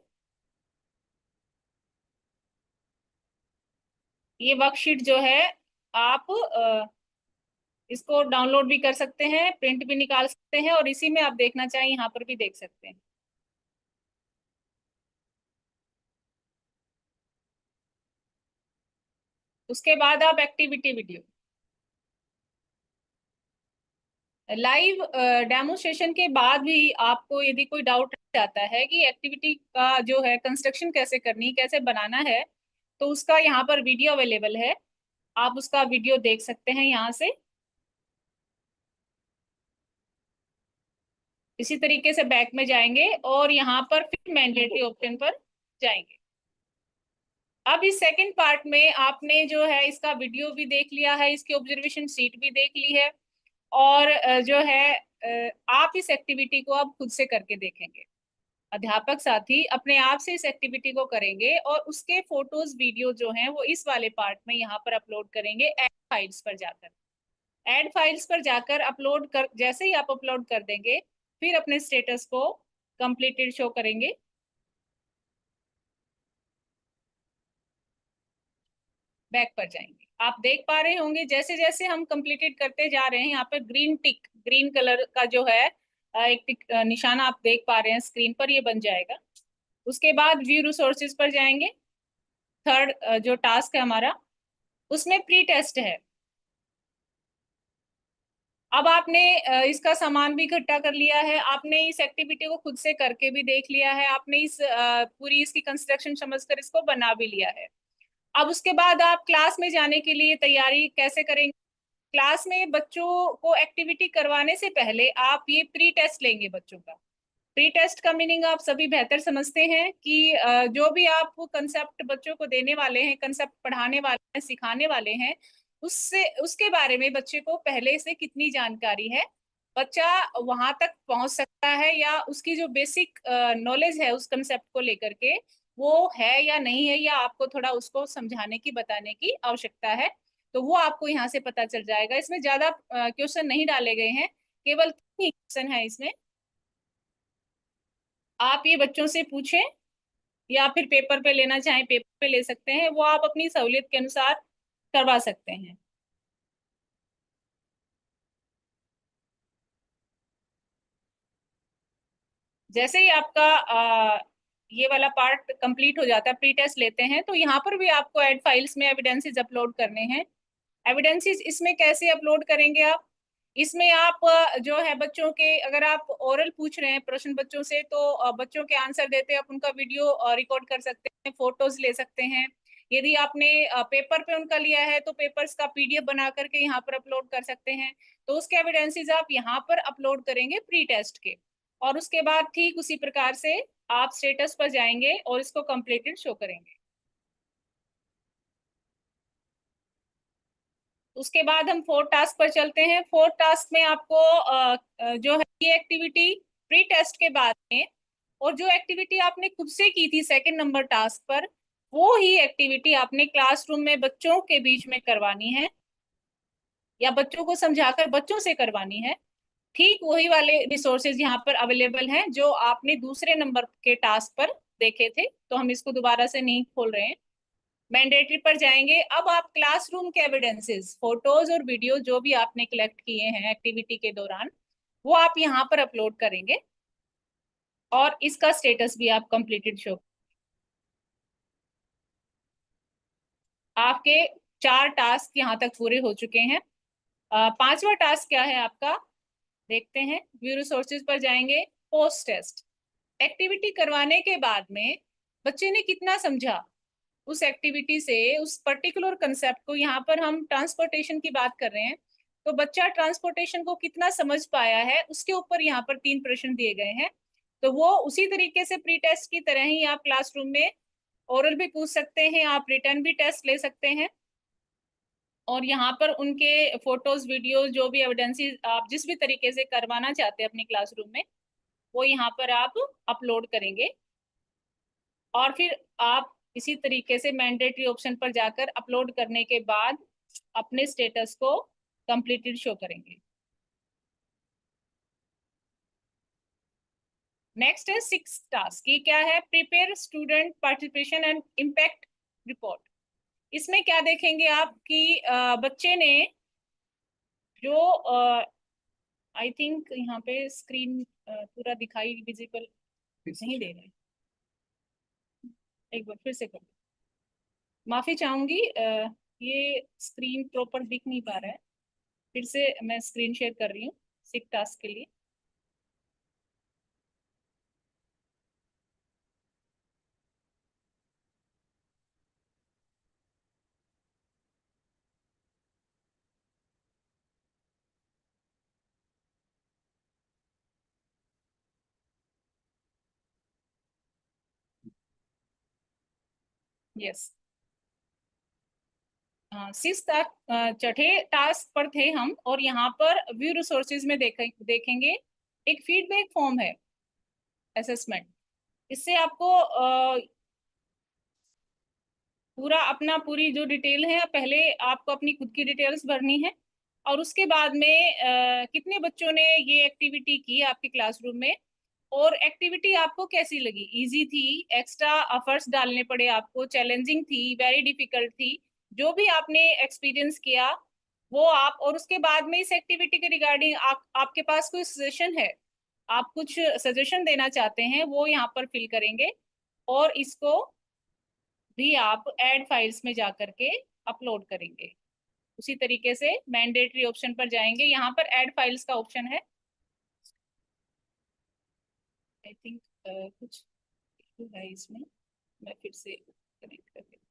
ये वर्कशीट जो है आप इसको डाउनलोड भी कर सकते हैं, प्रिंट भी निकाल सकते हैं और इसी में आप देखना चाहें यहाँ पर भी देख सकते हैं। उसके बाद आप एक्टिविटी वीडियो, लाइव डेमोस्ट्रेशन के बाद भी आपको यदि कोई डाउट आता है कि एक्टिविटी का जो है कंस्ट्रक्शन कैसे करनी, कैसे बनाना है, तो उसका यहाँ पर वीडियो अवेलेबल है। आप उसका वीडियो देख सकते हैं यहाँ से। इसी तरीके से बैक में जाएंगे और यहाँ पर फिर मैंडेटरी ऑप्शन पर जाएंगे। अब इस सेकंड पार्ट में आपने जो है इसका वीडियो भी देख लिया है, इसकी ऑब्जर्वेशन शीट भी देख ली है और जो है आप इस एक्टिविटी को अब खुद से करके देखेंगे। अध्यापक साथी अपने आप से इस एक्टिविटी को करेंगे और उसके फोटोज वीडियो जो हैं वो इस वाले पार्ट में यहाँ पर अपलोड करेंगे, ऐड फाइल्स पर जाकर। ऐड फाइल्स पर जाकर अपलोड कर, जैसे ही आप अपलोड कर देंगे फिर अपने स्टेटस को कंप्लीटेड शो करेंगे। बैक पर जाएंगे, आप देख पा रहे होंगे जैसे जैसे हम कंप्लीटेड करते जा रहे हैं यहाँ पर ग्रीन टिक, ग्रीन कलर का जो है एक टिक निशाना आप देख पा रहे हैं स्क्रीन पर, ये बन जाएगा। उसके बाद व्यू रिसोर्सेज पर जाएंगे। थर्ड जो टास्क है हमारा उसमें प्री टेस्ट है। अब आपने इसका सामान भी इकट्ठा कर लिया है, आपने इस एक्टिविटी को खुद से करके भी देख लिया है, आपने इस पूरी इसकी कंस्ट्रक्शन समझकर इसको बना भी लिया है। अब उसके बाद आप क्लास में जाने के लिए तैयारी कैसे करेंगे? क्लास में बच्चों को एक्टिविटी करवाने से पहले आप ये प्री टेस्ट लेंगे बच्चों का। प्री टेस्ट का मीनिंग आप सभी बेहतर समझते हैं कि जो भी आप कंसेप्ट बच्चों को देने वाले हैं, कंसेप्ट पढ़ाने वाले हैं, सिखाने वाले हैं, उससे उसके बारे में बच्चे को पहले से कितनी जानकारी है, बच्चा वहां तक पहुंच सकता है या उसकी जो बेसिक नॉलेज है उस कंसेप्ट को लेकर के वो है या नहीं है, या आपको थोड़ा उसको समझाने की बताने की आवश्यकता है। तो वो आपको यहाँ से पता चल जाएगा। इसमें ज्यादा क्वेश्चन नहीं डाले गए हैं, केवल 3 क्वेश्चन है इसमें। आप ये बच्चों से पूछें या फिर पेपर पे लेना चाहें पेपर पे ले सकते हैं, वो आप अपनी सहूलियत के अनुसार करवा सकते हैं। जैसे ही आपका ये वाला पार्ट कंप्लीट हो जाता है, प्री टेस्ट लेते हैं, तो यहाँ पर भी आपको ऐड फाइल्स में एविडेंसेस अपलोड करने हैं। एविडेंसेस इसमें कैसे अपलोड करेंगे आप? इसमें आप जो है बच्चों के, अगर आप ओरल पूछ रहे हैं प्रश्न बच्चों से, तो बच्चों के आंसर देते आप उनका वीडियो रिकॉर्ड कर सकते हैं, फोटोज ले सकते हैं। यदि आपने पेपर पे उनका लिया है तो पेपर्स का पीडीएफ बना करके यहाँ पर अपलोड कर सकते हैं। तो उसके एविडेंसेस आप यहाँ पर अपलोड करेंगे प्री टेस्ट के, और उसके बाद ठीक उसी प्रकार से आप स्टेटस पर जाएंगे और इसको कंप्लीटेड शो करेंगे। उसके बाद हम फोर्थ टास्क पर चलते हैं। फोर्थ टास्क में आपको जो है ये एक्टिविटी प्री टेस्ट के बाद में, और जो एक्टिविटी आपने खुद से की थी सेकंड नंबर टास्क पर, वो ही एक्टिविटी आपने क्लासरूम में बच्चों के बीच में करवानी है या बच्चों को समझाकर बच्चों से करवानी है। ठीक वही वाले रिसोर्सेज यहाँ पर अवेलेबल हैं जो आपने दूसरे नंबर के टास्क पर देखे थे, तो हम इसको दोबारा से नहीं खोल रहे हैं। मैंडेटरी पर जाएंगे। अब आप क्लासरूम के एविडेंसेस, फोटोज और वीडियो जो भी आपने कलेक्ट किए हैं एक्टिविटी के दौरान, वो आप यहाँ पर अपलोड करेंगे और इसका स्टेटस भी आप कंप्लीटेड शो। आपके 4 टास्क यहाँ तक पूरे हो चुके हैं। पांचवा टास्क क्या है आपका, देखते हैं। व्यू रिसोर्सेज पर जाएंगे, पोस्ट टेस्ट। एक्टिविटी करवाने के बाद में बच्चे ने कितना समझा उस एक्टिविटी से, उस पर्टिकुलर कंसेप्ट को। यहाँ पर हम ट्रांसपोर्टेशन की बात कर रहे हैं, तो बच्चा ट्रांसपोर्टेशन को कितना समझ पाया है उसके ऊपर यहाँ पर 3 प्रश्न दिए गए हैं। तो वो उसी तरीके से प्री टेस्ट की तरह ही आप क्लासरूम में ओरल भी पूछ सकते हैं, आप रिटर्न भी टेस्ट ले सकते हैं। और यहाँ पर उनके फोटोज, वीडियोस, जो भी एविडेंसेस आप जिस भी तरीके से करवाना चाहते हैं अपनी क्लासरूम में, वो यहाँ पर आप अपलोड करेंगे। और फिर आप इसी तरीके से मैंडेटरी ऑप्शन पर जाकर अपलोड करने के बाद अपने स्टेटस को कंप्लीटेड शो करेंगे। नेक्स्ट है 6 टास्क। ये क्या है? Prepare student participation and impact report. इसमें क्या देखेंगे आप कि बच्चे ने जो आई थिंक यहाँ पे स्क्रीन पूरा दिखाई विजिबल नहीं दे रहा है। एक बार फिर से करो, माफी चाहूंगी, ये स्क्रीन प्रॉपर दिख नहीं पा रहा है। फिर से मैं स्क्रीन शेयर कर रही हूँ 6 टास्क के लिए। यस, छठे टास्क पर थे हम, और यहाँ पर व्यू रिसोर्सेज में देखेंगे एक फीडबैक फॉर्म है, असेसमेंट। इससे आपको पूरी जो डिटेल है, पहले आपको अपनी खुद की डिटेल्स भरनी है, और उसके बाद में कितने बच्चों ने ये एक्टिविटी की आपकी क्लासरूम में, और एक्टिविटी आपको कैसी लगी। इजी थी, एक्स्ट्रा एफर्ट्स डालने पड़े आपको, चैलेंजिंग थी, वेरी डिफिकल्ट थी, जो भी आपने एक्सपीरियंस किया वो आप। और उसके बाद में इस एक्टिविटी के रिगार्डिंग आपके पास कोई सजेशन है, आप कुछ सजेशन देना चाहते हैं, वो यहाँ पर फिल करेंगे, और इसको भी आप ऐड फाइल्स में जा करके अपलोड करेंगे। उसी तरीके से मैंडेटरी ऑप्शन पर जाएंगे, यहाँ पर ऐड फाइल्स का ऑप्शन है। आई थिंक कुछ issue है इसमें, मैं फिर से कनेक्ट करके।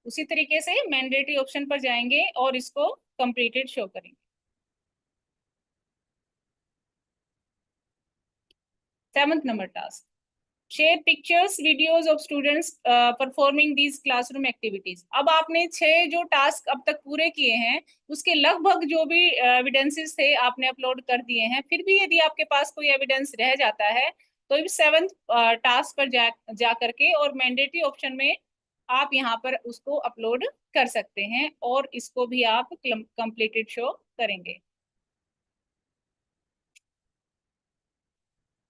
उसी तरीके से मैंडेटरी ऑप्शन पर जाएंगे और इसको कंप्लीटेड शो करेंगे। 7th number task, share pictures videos of students performing these classroom activities. अब आपने 6 जो टास्क अब तक पूरे किए हैं, उसके लगभग जो भी एविडेंसेस थे आपने अपलोड कर दिए हैं। फिर भी यदि आपके पास कोई एविडेंस रह जाता है, तो इस 7th टास्क पर जा करके और मैंडेटरी ऑप्शन में आप यहाँ पर उसको अपलोड कर सकते हैं, और इसको भी आप कंप्लीटेड शो करेंगे।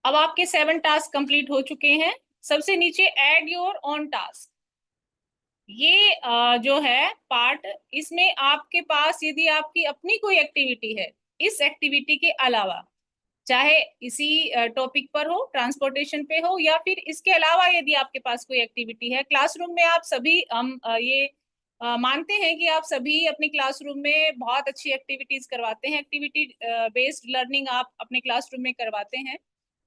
अब आपके 7 टास्क कंप्लीट हो चुके हैं। सबसे नीचे ऐड योर ऑन टास्क, ये जो है पार्ट, इसमें आपके पास यदि आपकी अपनी कोई एक्टिविटी है, इस एक्टिविटी के अलावा, चाहे इसी टॉपिक पर हो, ट्रांसपोर्टेशन पे हो, या फिर इसके अलावा यदि आपके पास कोई एक्टिविटी है क्लासरूम में, आप सभी हम ये मानते हैं कि आप सभी अपनी क्लासरूम में बहुत अच्छी एक्टिविटीज करवाते हैं, एक्टिविटी बेस्ड लर्निंग आप अपने क्लासरूम में करवाते हैं।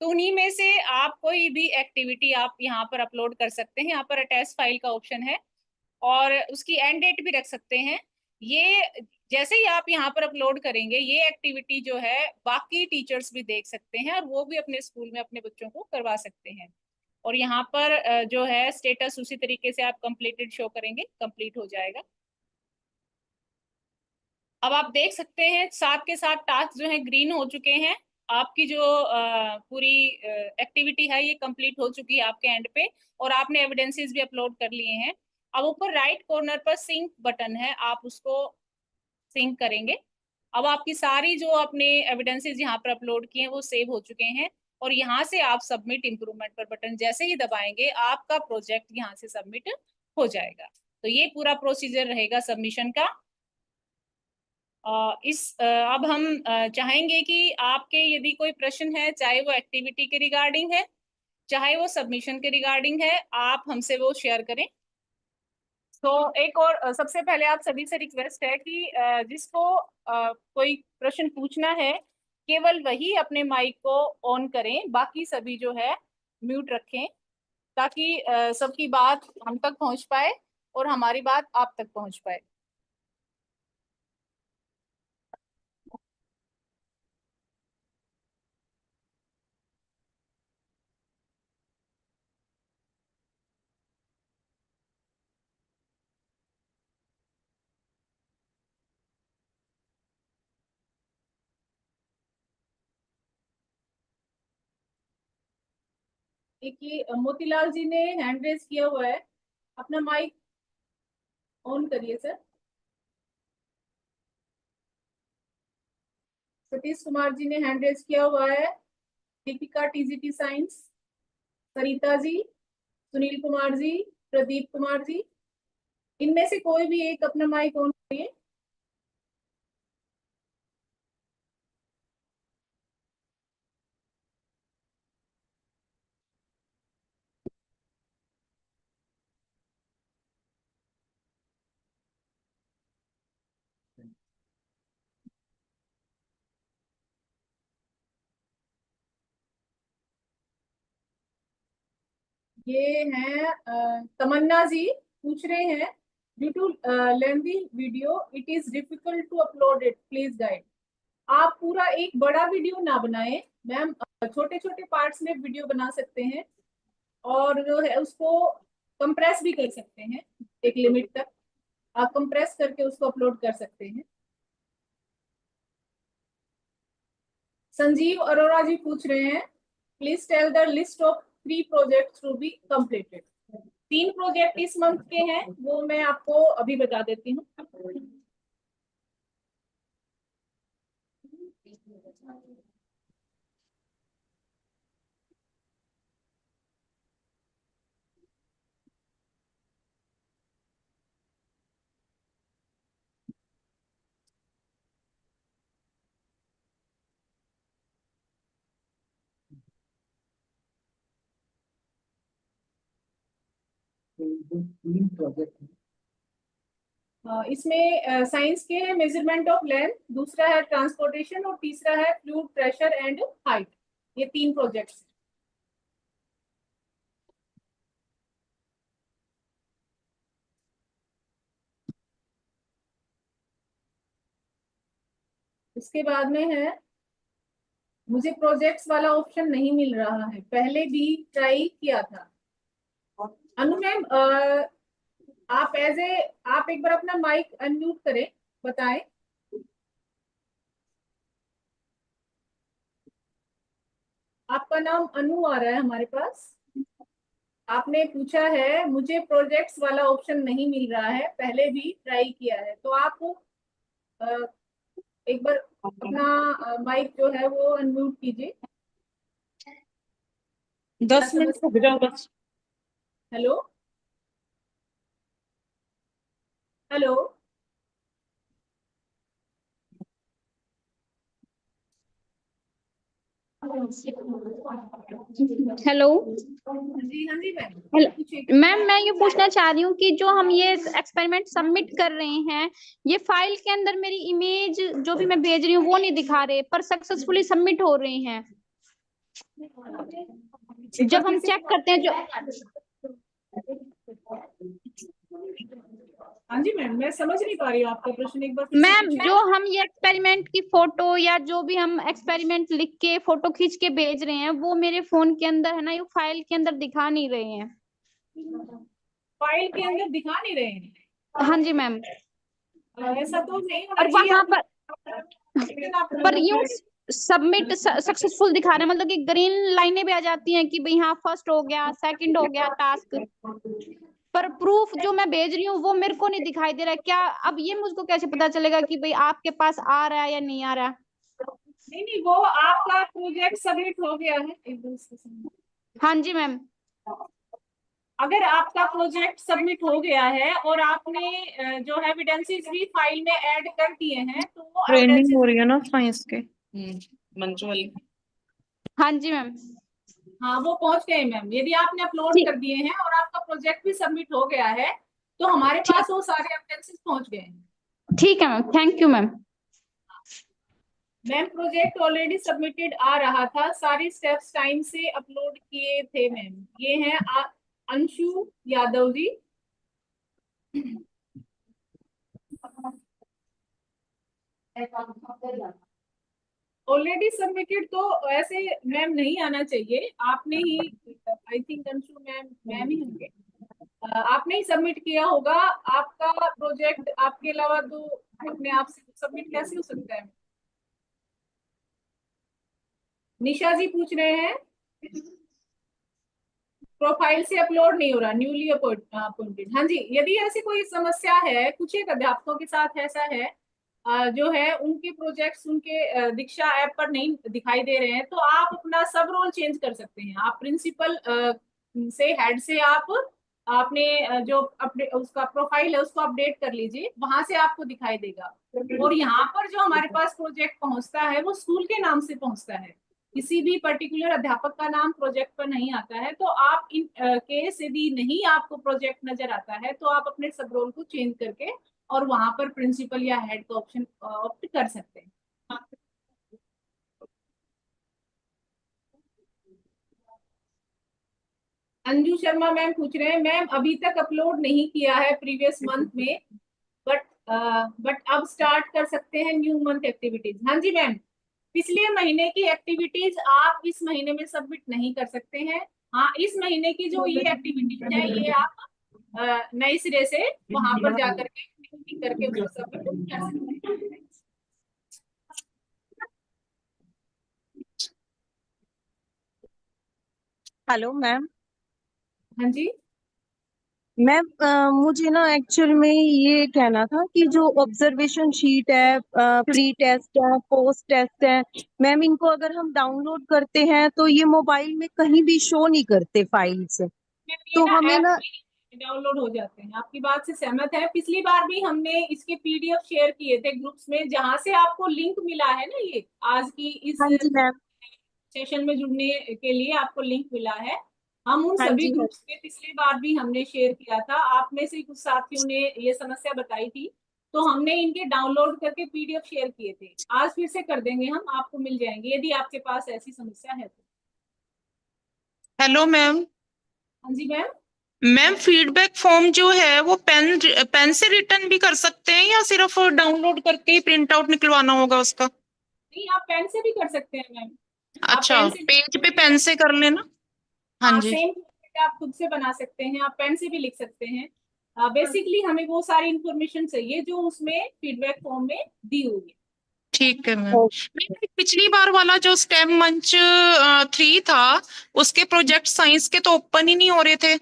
तो उन्हीं में से आप कोई भी एक्टिविटी आप यहाँ पर अपलोड कर सकते हैं। यहाँ पर अटैच फाइल का ऑप्शन है, और उसकी एंड डेट भी रख सकते हैं। ये जैसे ही आप यहाँ पर अपलोड करेंगे, ये एक्टिविटी जो है बाकी टीचर्स भी देख सकते हैं, और वो भी अपने स्कूल में अपने बच्चों को करवा सकते हैं। और यहाँ पर जो है स्टेटस उसी तरीके से आप कंप्लीटेड शो करेंगे, कंप्लीट हो जाएगा। अब आप देख सकते हैं साथ के साथ टास्क जो है ग्रीन हो चुके हैं। आपकी जो पूरी एक्टिविटी है ये कंप्लीट हो चुकी है आपके एंड पे, और आपने एविडेंसेस भी अपलोड कर लिए हैं। अब ऊपर राइट कॉर्नर पर सिंक बटन है, आप उसको सिंक करेंगे। अब आपकी सारी जो आपने एविडेंसेस यहाँ पर अपलोड किए हैं वो सेव हो चुके हैं, और यहाँ से आप सबमिट इम्प्रूवमेंट पर बटन जैसे ही दबाएंगे, आपका प्रोजेक्ट यहाँ से सबमिट हो जाएगा। तो ये पूरा प्रोसीजर रहेगा सबमिशन का। अब हम चाहेंगे कि आपके यदि कोई प्रश्न है, चाहे वो एक्टिविटी के रिगार्डिंग है, चाहे वो सबमिशन के रिगार्डिंग है, आप हमसे वो शेयर करें। तो एक और सबसे पहले आप सभी से रिक्वेस्ट है कि जिसको कोई प्रश्न पूछना है, केवल वही अपने माइक को ऑन करें, बाकी सभी जो है म्यूट रखें, ताकि सबकी बात हम तक पहुंच पाए और हमारी बात आप तक पहुंच पाए। एक ये मोतीलाल जी ने हैंड रेज किया हुआ है, अपना माइक ऑन करिए सर। सतीश कुमार जी ने हैंड रेज किया हुआ है, दीपिका टीजीटी साइंस, सरिता जी, सुनील कुमार जी, प्रदीप कुमार जी, इनमें से कोई भी एक अपना माइक ऑन करिए। ये हैं तमन्ना जी, पूछ रहे हैं, due to lengthy video it is difficult to upload it, please guide. आप पूरा एक बड़ा वीडियो ना बनाएं मैम, छोटे छोटे पार्ट्स में वीडियो बना सकते हैं, और जो है उसको कंप्रेस भी कर सकते हैं, एक लिमिट तक आप कंप्रेस करके उसको अपलोड कर सकते हैं। संजीव अरोड़ा जी पूछ रहे हैं, please tell the list of 3 projects to be completed. 3 project इस मंथ के हैं, वो मैं आपको अभी बता देती हूँ। तीन प्रोजेक्ट हैं। इसमें साइंस के है मेजरमेंट ऑफ लेंथ, दूसरा है ट्रांसपोर्टेशन, और तीसरा है फ्लूइड प्रेशर एंड हाइट। ये 3 प्रोजेक्ट्स। इसके बाद में है, मुझे प्रोजेक्ट्स वाला ऑप्शन नहीं मिल रहा है, पहले भी ट्राई किया था। अनु मैम, आप आप एक बार अपना माइक अनम्यूट करें, बताएं। आपका नाम अनु आ रहा है हमारे पास। आपने पूछा है मुझे प्रोजेक्ट्स वाला ऑप्शन नहीं मिल रहा है, पहले भी ट्राई किया है, तो आप अ, एक बार अपना माइक जो है वो अनम्यूट कीजिए। 10 मिनट रुक जाओ बस। Hello hello. हेलो। हाँ जी मैम, हेलो मैम, मैं ये पूछना चाह रही हूँ कि जो हम ये एक्सपेरिमेंट सबमिट कर रहे हैं, ये फाइल के अंदर मेरी इमेज जो भी मैं भेज रही हूँ वो नहीं दिखा रहे, पर सक्सेसफुली सबमिट हो रहे हैं। जब हम चेक करते हैं जो हाँ जी मैम, मैं समझ नहीं पा रही हूँ आपका प्रश्न, एक बार मैम, जो हम ये एक्सपेरिमेंट की फोटो या जो भी हम एक्सपेरिमेंट लिख के फोटो खींच के भेज रहे हैं, वो मेरे फोन के अंदर है ना, ये फाइल के अंदर दिखा नहीं रहे हैं। फाइल के अंदर दिखा नहीं रहे हैं? हाँ जी मैम। ऐसा तो नहीं होना और चाहिए। वहां पर यूं सबमिट सक्सेसफुल दिखा रहे हैं, मतलब कि ग्रीन लाइनें भी आ जाती हैं कि भाई हाँ फर्स्ट हो गया, सेकंड हो गया टास्क, पर प्रूफ जो मैं भेज रही हूँ वो मेरे को नहीं दिखाई दे रहा है। क्या अब ये मुझको कैसे पता चलेगा कि भाई आपके पास आ रहा है या नहीं आ रहा है? नहीं नहीं, वो आपका प्रोजेक्ट सबमिट हो गया है एकदम से। हाँ जी मैम। अगर आपका प्रोजेक्ट सबमिट हो गया है और आपने जो है एविडेंसेस भी फाइल में ऐड कर दिए हैं, तो वो ट्रेनिंग हो एविडेंसेस, रही है ना साइंस के मंजू वाली। हाँ जी मैम। हाँ वो पहुंच गए मैम। यदि आपने अपलोड ठीक कर दिए हैं और आपका प्रोजेक्ट भी सबमिट हो गया है, तो हमारे पास वो सारे एविडेंसेस पहुंच गए हैं। ठीक है ma'am, thank you ma'am. Ma'am project already submitted आ रहा था, सारे स्टेप्स टाइम से अपलोड किए थे मैम। ये हैं अंशु यादव जी। ऑलरेडी सबमिटेड तो ऐसे मैम नहीं आना चाहिए, आपने ही, I think Anshu ma'am ma'am ही होंगे, आपने ही सबमिट किया होगा। आपका प्रोजेक्ट आपके अलावा तो अपने आप से सबमिट कैसे हो सकता है? निशा जी पूछ रहे हैं, प्रोफाइल से अपलोड नहीं हो रहा, न्यूली अपॉइंटेड। हाँ जी, यदि ऐसी कोई समस्या है, कुछ एक अध्यापकों के साथ ऐसा है, जो है उनके प्रोजेक्ट्स उनके दीक्षा ऐप पर नहीं दिखाई दे रहे हैं, तो आप अपना सब रोल चेंज कर सकते हैं। आप प्रिंसिपल से हेड से आप अपने जो अपने उसका प्रोफाइल है उसको अपडेट कर लीजिए, वहां से आपको दिखाई देगा। और यहाँ पर जो हमारे पास प्रोजेक्ट पहुंचता है वो स्कूल के नाम से पहुंचता है, किसी भी पर्टिकुलर अध्यापक का नाम प्रोजेक्ट पर नहीं आता है। तो आप इन केस यदि नहीं आपको प्रोजेक्ट नजर आता है तो आप अपने सब रोल को चेंज करके और वहां पर प्रिंसिपल या हेड का ऑप्शन ऑप्ट कर सकते हैं। अंजू शर्मा मैम पूछ रहे हैं, मैम अभी तक अपलोड नहीं किया है प्रीवियस मंथ में, बट अब स्टार्ट कर सकते हैं न्यू मंथ एक्टिविटीज। हाँ जी मैम, पिछले महीने की एक्टिविटीज आप इस महीने में सबमिट नहीं कर सकते हैं। हाँ, इस महीने की जो ये एक्टिविटीज है ये आप नए सिरे से वहां पर जाकर के करके उसको सबमिट कर सकते हैं। Hello ma'am. हाँ जी मैम मुझे ना एक्चुअल में ये कहना था कि जो ऑब्जर्वेशन शीट है, प्री टेस्ट है, पोस्ट टेस्ट है, मैम इनको अगर हम डाउनलोड करते हैं तो ये मोबाइल में कहीं भी शो नहीं करते फाइल्स। मैम, ये तो ना हमें ऐप ना में डाउनलोड हो जाते हैं। आपकी बात से सहमत है, पिछली बार भी हमने इसके पीडीएफ शेयर किए थे ग्रुप्स में, जहां से आपको लिंक मिला है ना, ये आज की इस हाँ जी मैम। सेशन में जुड़ने के लिए आपको लिंक मिला है। हम उन हाँ सभी जी हाँ। ग्रुप्स में पिछली बार भी हमने शेयर किया था, आप में से कुछ साथियों ने ये समस्या बताई थी, तो हमने इनके डाउनलोड करके पीडीएफ शेयर किए थे। आज फिर से कर देंगे हम, आपको मिल जाएंगे यदि आपके पास ऐसी समस्या है तो। Hello ma'am. हाँ जी मैम। मैम फीडबैक फॉर्म जो है वो पेन से रिटर्न भी कर सकते हैं या सिर्फ डाउनलोड करके ही प्रिंट आउट निकलवाना होगा उसका? नहीं, आप पेन से भी कर सकते हैं मैम। आप अच्छा, पेन से पेज पे पेन से कर लेना। हाँ हाँ, जी। सेम आप खुद से बना सकते हैं, आप पेन से भी लिख सकते हैं। बेसिकली हमें वो सारी इंफॉर्मेशन चाहिए जो उसमें फीडबैक फॉर्म में दी हुई है। ठीक है मैम। मैम पिछली बार वाला जो स्टेम मंच 3 था उसके प्रोजेक्ट साइंस के तो ओपन ही नहीं हो रहे थे।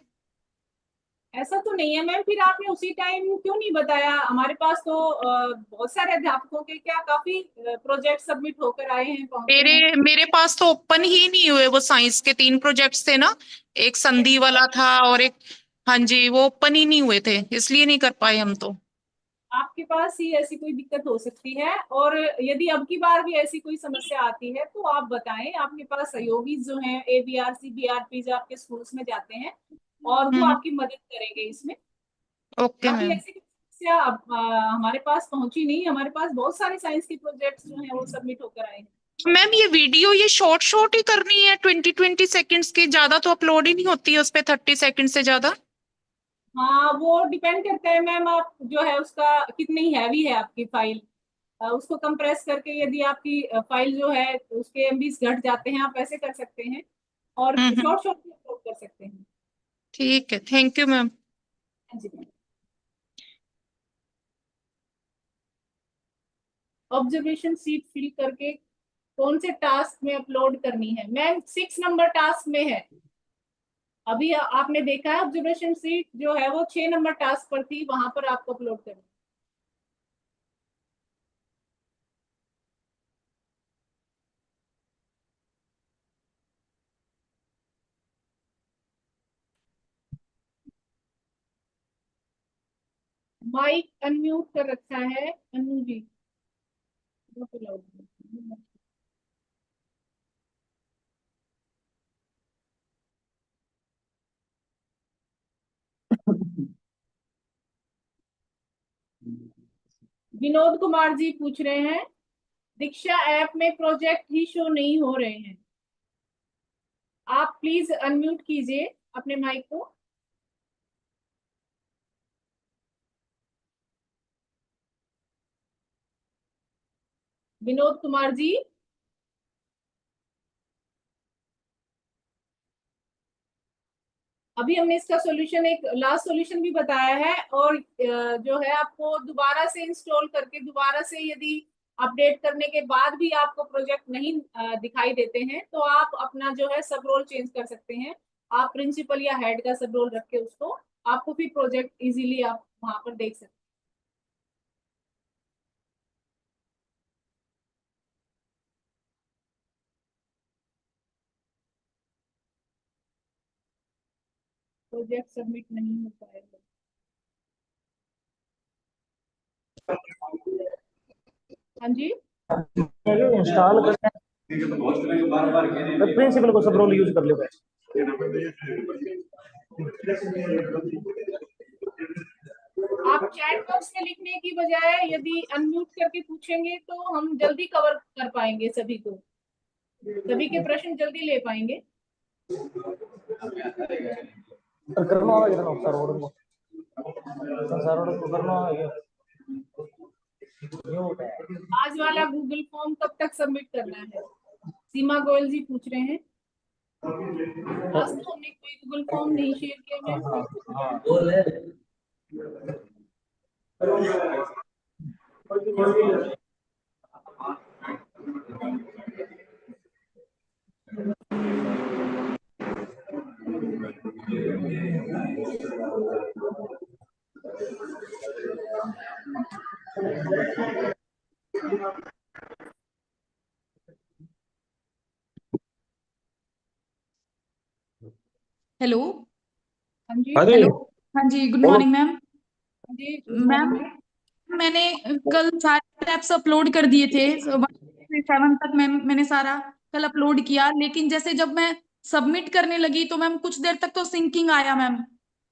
ऐसा तो नहीं है मैम, फिर आपने उसी टाइम क्यों नहीं बताया? हमारे पास तो बहुत सारे अध्यापकों के क्या काफी प्रोजेक्ट सबमिट होकर आए हैं, पहुंचे मेरे हैं। मेरे पास तो ओपन ही नहीं हुए, वो साइंस के 3 प्रोजेक्ट्स थे ना, एक संधि वाला था और एक, हाँ जी, वो ओपन ही नहीं हुए थे, इसलिए नहीं कर पाए हम तो। आपके पास ही ऐसी कोई दिक्कत हो सकती है, और यदि अब की बार भी ऐसी कोई समस्या आती है तो आप बताएं। आपके पास सहयोगी जो हैं, ABRC BRP जो आपके स्कूल्स में जाते हैं, और वो हम्म। आपकी मदद करेंगे इसमें। ओके अभी मैम। ऐसी कोई समस्या हमारे पास पहुंची नहीं। हमारे पास बहुत सारे साइंस के प्रोजेक्ट्स जो हैं वो सबमिट होकर आए हैं। मैम ये वीडियो ये शॉर्ट शॉर्ट ही करनी है, 20-20 सेकंड्स की, ज्यादा तो अपलोड ही नहीं होती है उस पे, 30 सेकंड से ज्यादा। हाँ, वो डिपेंड करता है मैम, आप जो है उसका कितनी हैवी है आपकी फाइल। उसको कंप्रेस करके यदि आपकी फाइल जो है उसके MBs घट जाते हैं, आप ऐसे कर सकते हैं, और हम्म। शॉर्ट शॉर्ट में अपलोड कर सकते हैं। ठीक है, थैंक यू मैम। हाँ जी मैम। ऑब्जर्वेशन सीट फिल करके कौन से टास्क में अपलोड करनी है? मैम 6 नंबर टास्क में है। अभी आपने देखा है ऑब्जर्वेशन सीट जो है वो 6 नंबर टास्क पर थी, वहां पर आपको अपलोड करनी है। माइक अनम्यूट कर रखा है अनु जी। विनोद कुमार जी पूछ रहे हैं, दीक्षा ऐप में प्रोजेक्ट ही शो नहीं हो रहे हैं, आप प्लीज अनम्यूट कीजिए अपने माइक को। विनोद कुमार जी, अभी हमने इसका सॉल्यूशन, एक लास्ट सॉल्यूशन भी बताया है, और जो है आपको दोबारा से इंस्टॉल करके दोबारा से यदि अपडेट करने के बाद भी आपको प्रोजेक्ट नहीं दिखाई देते हैं तो आप अपना जो है सब रोल चेंज कर सकते हैं। आप प्रिंसिपल या हेड का सब रोल रख के उसको आपको फिर प्रोजेक्ट इजीली आप वहां पर देख सकते हैं। प्रोजेक्ट सबमिट नहीं हो पाएगा। हाँ जी, इंस्टॉल करना प्रिंसिपल को सब रोल यूज कर लो। आप चैट बॉक्स में लिखने की बजाय यदि अनम्यूट करके पूछेंगे तो हम जल्दी कवर कर पाएंगे, सभी को, सभी के प्रश्न जल्दी ले पाएंगे। करना होगा कितना सर्वर को, सर्वर को करना होगा। आज वाला गूगल फॉर्म कब तक सबमिट करना है? सीमा गोयल जी पूछ रहे हैं। आज तो हमने कोई गूगल फॉर्म नहीं शेयर किया मैम। हेलो। हाँ जी, हेलो। हाँ जी, गुड मॉर्निंग मैम। हाँ जी मैम, मैंने कल सारे एप्स अपलोड कर दिए थे, 1 से 7 तक मैम मैंने सारा कल अपलोड किया, लेकिन जैसे जब मैं सबमिट करने लगी तो मैम कुछ देर तक तो सिंकिंग आया मैम,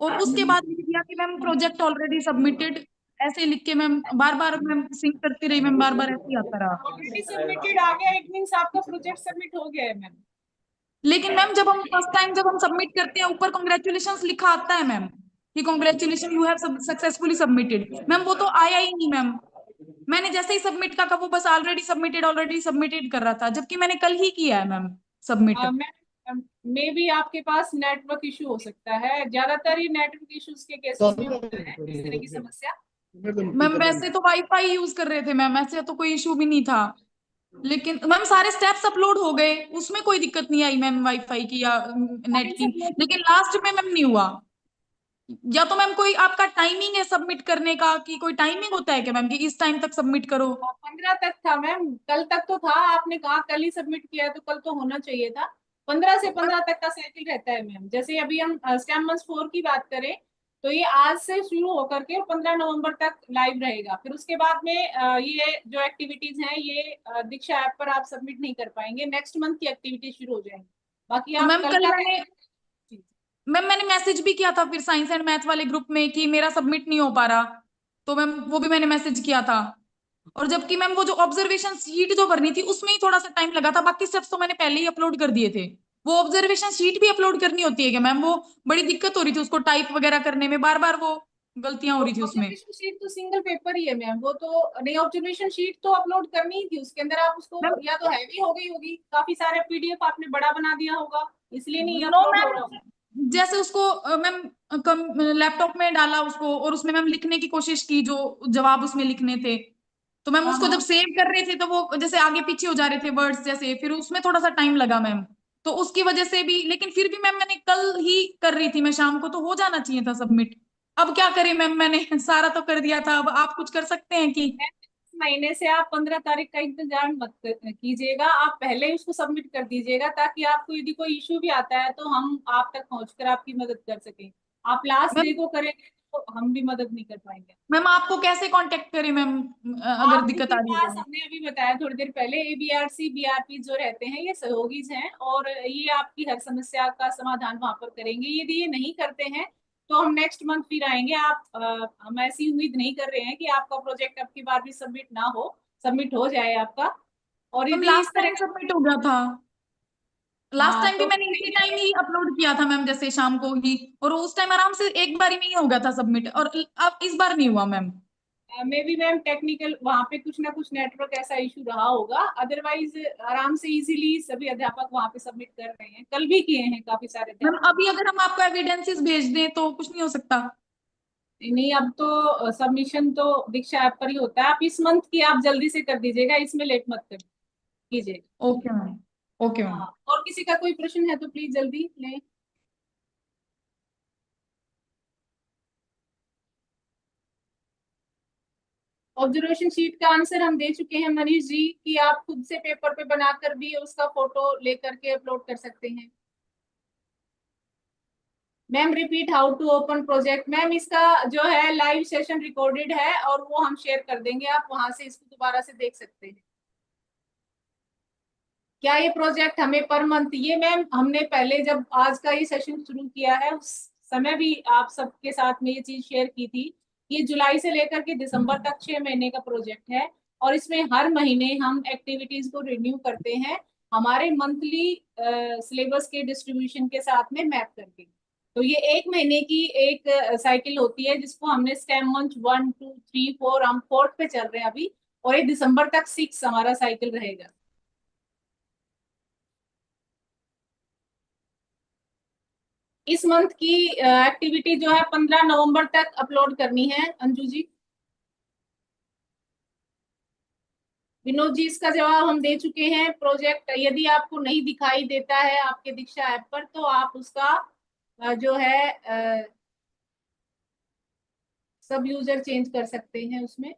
और उसके बाद लिख दिया कि मैम प्रोजेक्ट ऑलरेडी सबमिटेड, ऐसे लिख के मैम बार बार मैम सिंक करती रही मैम, बार बार ऐसे ही आता रहा। ऑलरेडी सबमिटेड आ गया, इट मींस आपका प्रोजेक्ट सबमिट हो गया है मैम। लेकिन मैम जब हम फर्स्ट टाइम जब हम सबमिट करते हैं ऊपर कॉन्ग्रेचुलेशंस लिखा आता है मैम कि congratulation you have successfully submitted, ma'am वो तो आया ही नहीं मैम। मैंने जैसे ही सबमिट का वो बस ऑलरेडी सबमिटेड कर रहा था, जबकि मैंने कल ही किया है ma'am submit. Ma'am may be आपके पास नेटवर्क इशू हो सकता है, ज्यादातर ही नेटवर्क इश्यूज के केसेस में होता है इस तरह की समस्या। मैम वैसे तो वाईफाई यूज कर रहे थे मैम, ऐसे तो कोई इशू भी नहीं था, लेकिन मैम सारे स्टेप्स अपलोड हो गए, उसमें कोई दिक्कत नहीं आई मैम वाईफाई की या नेट की, लेकिन लास्ट में मैम नहीं हुआ। या तो मैम कोई आपका टाइमिंग है सबमिट करने का, कि कोई टाइमिंग होता है क्या मैम कि इस टाइम तक सबमिट करो? 15 तक था मैम, कल तक तो था, आपने कहा कल ही सबमिट किया है तो कल तो होना चाहिए था। 15 से 15 तक का साइकिल रहता है मैम। जैसे अभी हम स्टेम मंच 4 की बात करें तो ये आज से शुरू होकर के 15 नवंबर तक लाइव रहेगा। फिर उसके बाद में ये जो एक्टिविटीज हैं ये दीक्षा ऐप पर आप सबमिट नहीं कर पाएंगे, नेक्स्ट मंथ की एक्टिविटी शुरू हो जाएंगी। बाकी आप मैम कल कल का मैंने मैसेज भी किया था फिर साइंस एंड मैथ वाले ग्रुप में कि मेरा सबमिट नहीं हो पा रहा, तो मैम वो भी मैंने मैसेज किया था। और जबकि मैम वो जो ऑब्जर्वेशन शीट जो भरनी थी उसमें ही थोड़ा सा टाइम लगा था, बाकी स्टेप्स तो मैंने पहले ही अपलोड कर दिए थे। वो ऑब्जर्वेशन शीट भी अपलोड करनी होती है क्या मैम? वो बड़ी दिक्कत हो रही थी उसको टाइप वगैरह करने में, बार बार वो गलतियां हो रही थी उसमें। ऑब्जर्वेशन शीट तो सिंगल पेपर ही है मैम, वो तो नहीं, ऑब्जर्वेशन शीट तो अपलोड करनी ही थी। उसके अंदर आप उसको मैम या तो हैवी हो गई होगी, काफी सारे पीडीएफ आपने बड़ा बना दिया होगा, इसलिए नहीं नो अपलोड हो मैम, रहा होगा। जैसे उसको मैम लैपटॉप में डाला उसको और उसमें मैम लिखने की कोशिश की, जो जवाब उसमें लिखने थे, तो मैम हाँ उसको हाँ जब सेव कर रहे थे तो वो जैसे आगे पीछे हो जा रहे थे वर्ड्स जैसे, फिर उसमें थोड़ा सा टाइम लगा मैम, तो उसकी वजह से भी। लेकिन फिर भी मैम मैंने कल ही कर रही थी मैं शाम को, तो हो जाना चाहिए था सबमिट। अब क्या करें मैम, मैंने सारा तो कर दिया था, अब आप कुछ कर सकते हैं कि? इस महीने से आप 15 तारीख का इंतजार मत कीजिएगा, आप पहले ही उसको सबमिट कर दीजिएगा, ताकि आपको यदि कोई इशू भी आता है तो हम आप तक पहुंचकर आपकी मदद कर सकें। आप लास्ट डे मैम को करेंगे तो हम भी मदद नहीं कर पाएंगे। मैम आपको कैसे कांटेक्ट करें मैम अगर दिक्कत आपके आ रही है पास तो? हमने अभी बताया थोड़ी देर पहले, एबीआरसी बीआरपी जो रहते हैं ये सहयोगी हैं और ये आपकी हर समस्या का समाधान वहां पर करेंगे। यदि ये नहीं करते हैं तो हम नेक्स्ट मंथ फिर आएंगे। आप हम ऐसी उम्मीद नहीं कर रहे हैं कि आपका प्रोजेक्ट अब की बार भी सबमिट ना हो, सबमिट हो जाए आपका। और मैम यदि इस लास्ट तरह टाइम का सबमिट हो गया था, लास्ट हाँ टाइम भी तो मैंने इसी टाइम ही अपलोड किया था मैम, जैसे शाम को ही, और उस टाइम आराम से एक बार ही में ही हो गया था सबमिट, और अब इस बार नहीं हुआ ma'am. May be ma'am technical वहां पे कुछ ना कुछ नेटवर्क ऐसा इशू रहा होगा, अदरवाइज आराम से इजीली सभी अध्यापक वहां पे सबमिट कर रहे हैं, कल भी किए हैं काफी सारे मैम अध्यापक। अभी अगर हम आपको एविडेंसेस भेज दें तो कुछ नहीं हो सकता? नहीं, अब तो सबमिशन तो दीक्षा ऐप पर ही होता है। आप इस मंथ की आप जल्दी से कर दीजिएगा, इसमें लेट मत कर कीजिए। Okay ma'am, okay ma'am. हाँ, और किसी का कोई प्रश्न है तो प्लीज जल्दी लें। ऑब्जर्वेशन शीट का आंसर हम दे चुके हैं मनीष जी, कि आप खुद से पेपर पे बनाकर भी उसका फोटो लेकर के अपलोड कर सकते हैं। Ma'am repeat how to open project, ma'am इसका जो है लाइव सेशन रिकॉर्डेड है और वो हम शेयर कर देंगे, आप वहां से इसको दोबारा से देख सकते हैं। क्या ये प्रोजेक्ट हमें पर मंथ, ये मैम हमने पहले जब आज का ये सेशन शुरू किया है उस समय भी आप सबके साथ में ये चीज शेयर की थी। ये जुलाई से लेकर के दिसंबर तक 6 महीने का प्रोजेक्ट है और इसमें हर महीने हम एक्टिविटीज को रिन्यू करते हैं हमारे मंथली सिलेबस के डिस्ट्रीब्यूशन के साथ में मैप करके। तो ये 1 महीने की एक साइकिल होती है जिसको हमने स्टेम मंथ 1 2 3 4, हम 4th पे चल रहे हैं अभी, और ये दिसंबर तक 6 हमारा साइकिल रहेगा। इस मंथ की एक्टिविटी जो है 15 नवंबर तक अपलोड करनी है। अंजू जी, विनोद जी, इसका जवाब हम दे चुके हैं। प्रोजेक्ट यदि आपको नहीं दिखाई देता है आपके दीक्षा ऐप पर तो आप उसका जो है सब यूजर चेंज कर सकते हैं उसमें।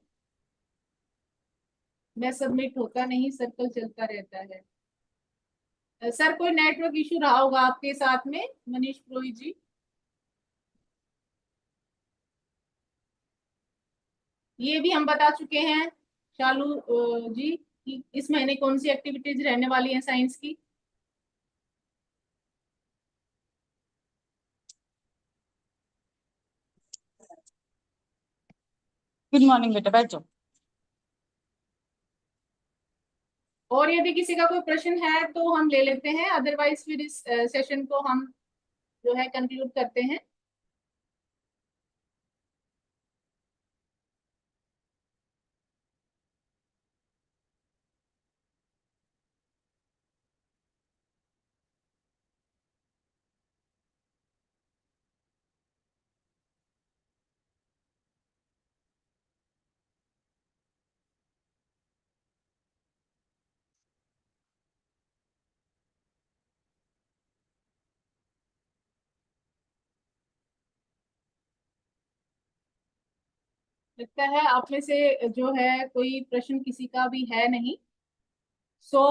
मैं सबमिट होता नहीं, सर्कल चलता रहता है। सर कोई नेटवर्क इशू रहा होगा आपके साथ में मनीष पुरोहित जी। ये भी हम बता चुके हैं शालू जी कि इस महीने कौन सी एक्टिविटीज रहने वाली है साइंस की। गुड मॉर्निंग बेटा, बैठ जाओ। और यदि किसी का कोई प्रश्न है तो हम ले लेते हैं, अदरवाइज फिर इस सेशन को हम जो है कंक्लूड करते हैं। लगता है आप में से जो है कोई प्रश्न किसी का भी है नहीं। सो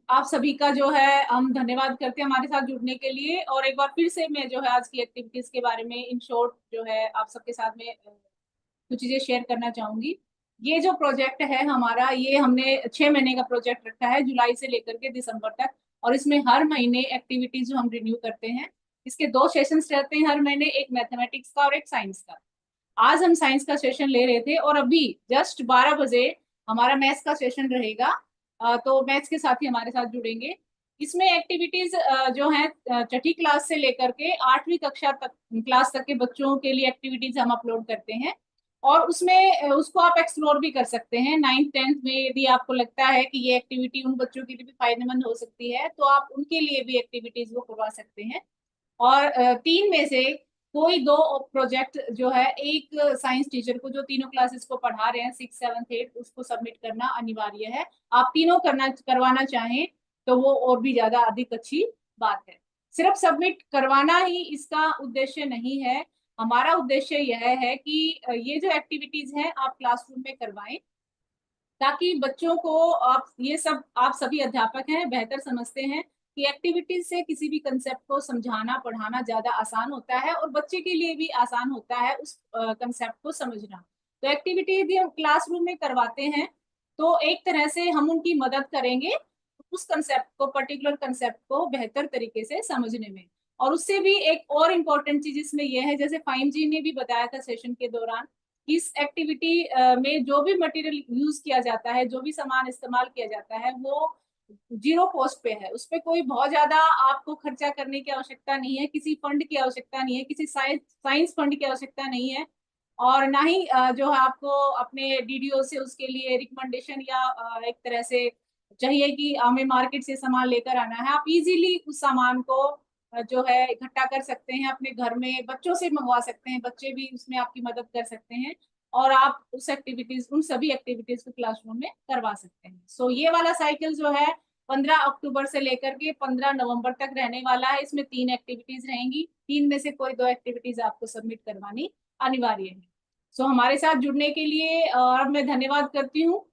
आप सभी का जो है हम धन्यवाद करते हैं हमारे साथ जुड़ने के लिए। और एक बार फिर से मैं जो है आज की एक्टिविटीज के बारे में इन शॉर्ट जो है आप सबके साथ में कुछ चीजें शेयर करना चाहूंगी। ये जो प्रोजेक्ट है हमारा, ये हमने 6 महीने का प्रोजेक्ट रखा है, जुलाई से लेकर के दिसंबर तक, और इसमें हर महीने एक्टिविटीज जो हम रिन्यू करते हैं। इसके 2 सेशंस रहते हैं हर महीने, एक मैथमेटिक्स का और एक साइंस का। आज हम साइंस का सेशन ले रहे थे और अभी जस्ट 12 बजे हमारा मैथ्स का सेशन रहेगा। तो मैथ्स के साथ ही हमारे साथ जुड़ेंगे। इसमें एक्टिविटीज जो है 6ठी क्लास से लेकर के 8वीं कक्षा तक क्लास तक के बच्चों के लिए एक्टिविटीज हम अपलोड करते हैं और उसमें उसको आप एक्सप्लोर भी कर सकते हैं। 9th 10th में यदि आपको लगता है कि ये एक्टिविटी उन बच्चों के लिए भी फायदेमंद हो सकती है तो आप उनके लिए भी एक्टिविटीज वो करवा सकते हैं। और 3 में से कोई 2 प्रोजेक्ट जो है एक साइंस टीचर को जो तीनों क्लासेस को पढ़ा रहे हैं 6 7 8 उसको सबमिट करना अनिवार्य है। आप तीनों करवाना चाहें तो वो और भी ज्यादा अधिक अच्छी बात है। सिर्फ सबमिट करवाना ही इसका उद्देश्य नहीं है। हमारा उद्देश्य यह है कि ये जो एक्टिविटीज हैं आप क्लासरूम में करवाएं ताकि बच्चों को आप सभी अध्यापक हैं, बेहतर समझते हैं कि एक्टिविटीज से किसी भी कंसेप्ट को समझाना पढ़ाना ज्यादा आसान होता है और बच्चे के लिए भी आसान होता है उस कंसेप्ट को समझना। तो एक्टिविटी यदि हम क्लासरूम में करवाते हैं तो एक तरह से हम उनकी मदद करेंगे उस कंसेप्ट को, पर्टिकुलर कंसेप्ट को बेहतर तरीके से समझने में। और उससे भी एक और इम्पोर्टेंट चीज इसमें यह है, जैसे फाइम जी ने भी बताया था सेशन के दौरान, इस एक्टिविटी में जो भी मटेरियल यूज किया जाता है, जो भी सामान इस्तेमाल किया जाता है वो 0 कॉस्ट पे है। उस पर कोई बहुत ज्यादा आपको खर्चा करने की आवश्यकता नहीं है, किसी फंड की आवश्यकता नहीं है, किसी साइंस फंड की आवश्यकता नहीं है, और ना ही जो है आपको अपने डीडीओ से उसके लिए रिकमेंडेशन या एक तरह से चाहिए कि हमें मार्केट से सामान लेकर आना है। आप इजीली उस सामान को जो है इकट्ठा कर सकते हैं, अपने घर में बच्चों से मंगवा सकते हैं, बच्चे भी उसमें आपकी मदद कर सकते हैं और आप उन सभी एक्टिविटीज को क्लासरूम में करवा सकते हैं। सो ये वाला साइकिल जो है 15 अक्टूबर से लेकर के 15 नवंबर तक रहने वाला है। इसमें 3 एक्टिविटीज रहेंगी, 3 में से कोई 2 एक्टिविटीज आपको सबमिट करवानी अनिवार्य है। सो हमारे साथ जुड़ने के लिए और मैं धन्यवाद करती हूँ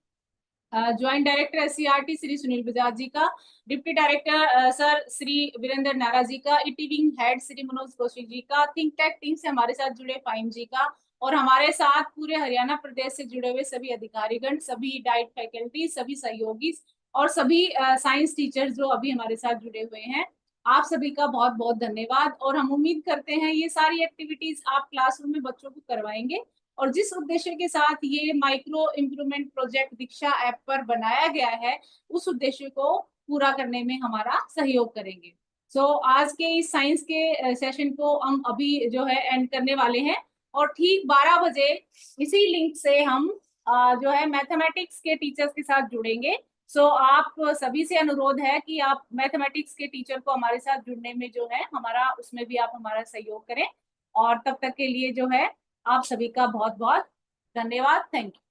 joint director SCERT Shri Sunil Bajaj ji का, deputy director sir Shri Virendra Nara ji का, ईटीविंग हेड श्री मनोज कौशिक जी का, थिंक टैक टीम से हमारे साथ जुड़े फाइम जी का, और हमारे साथ पूरे हरियाणा प्रदेश से जुड़े हुए सभी अधिकारीगण, सभी डाइट फैकल्टी, सभी सहयोगी और सभी साइंस टीचर्स जो अभी हमारे साथ जुड़े हुए हैं। आप सभी का बहुत बहुत धन्यवाद। और हम उम्मीद करते हैं ये सारी एक्टिविटीज आप क्लासरूम में बच्चों को करवाएंगे और जिस उद्देश्य के साथ ये माइक्रो इम्प्रूवमेंट प्रोजेक्ट दीक्षा ऐप पर बनाया गया है उस उद्देश्य को पूरा करने में हमारा सहयोग करेंगे। सो आज के इस साइंस के सेशन को हम अभी जो है एंड करने वाले हैं और ठीक 12 बजे इसी लिंक से हम जो है मैथमेटिक्स के टीचर्स के साथ जुड़ेंगे। सो आप सभी से अनुरोध है कि आप मैथमेटिक्स के टीचर को हमारे साथ जुड़ने में जो है हमारा उसमें भी आप हमारा सहयोग करें। और तब तक के लिए जो है आप सभी का बहुत बहुत धन्यवाद। Thank you.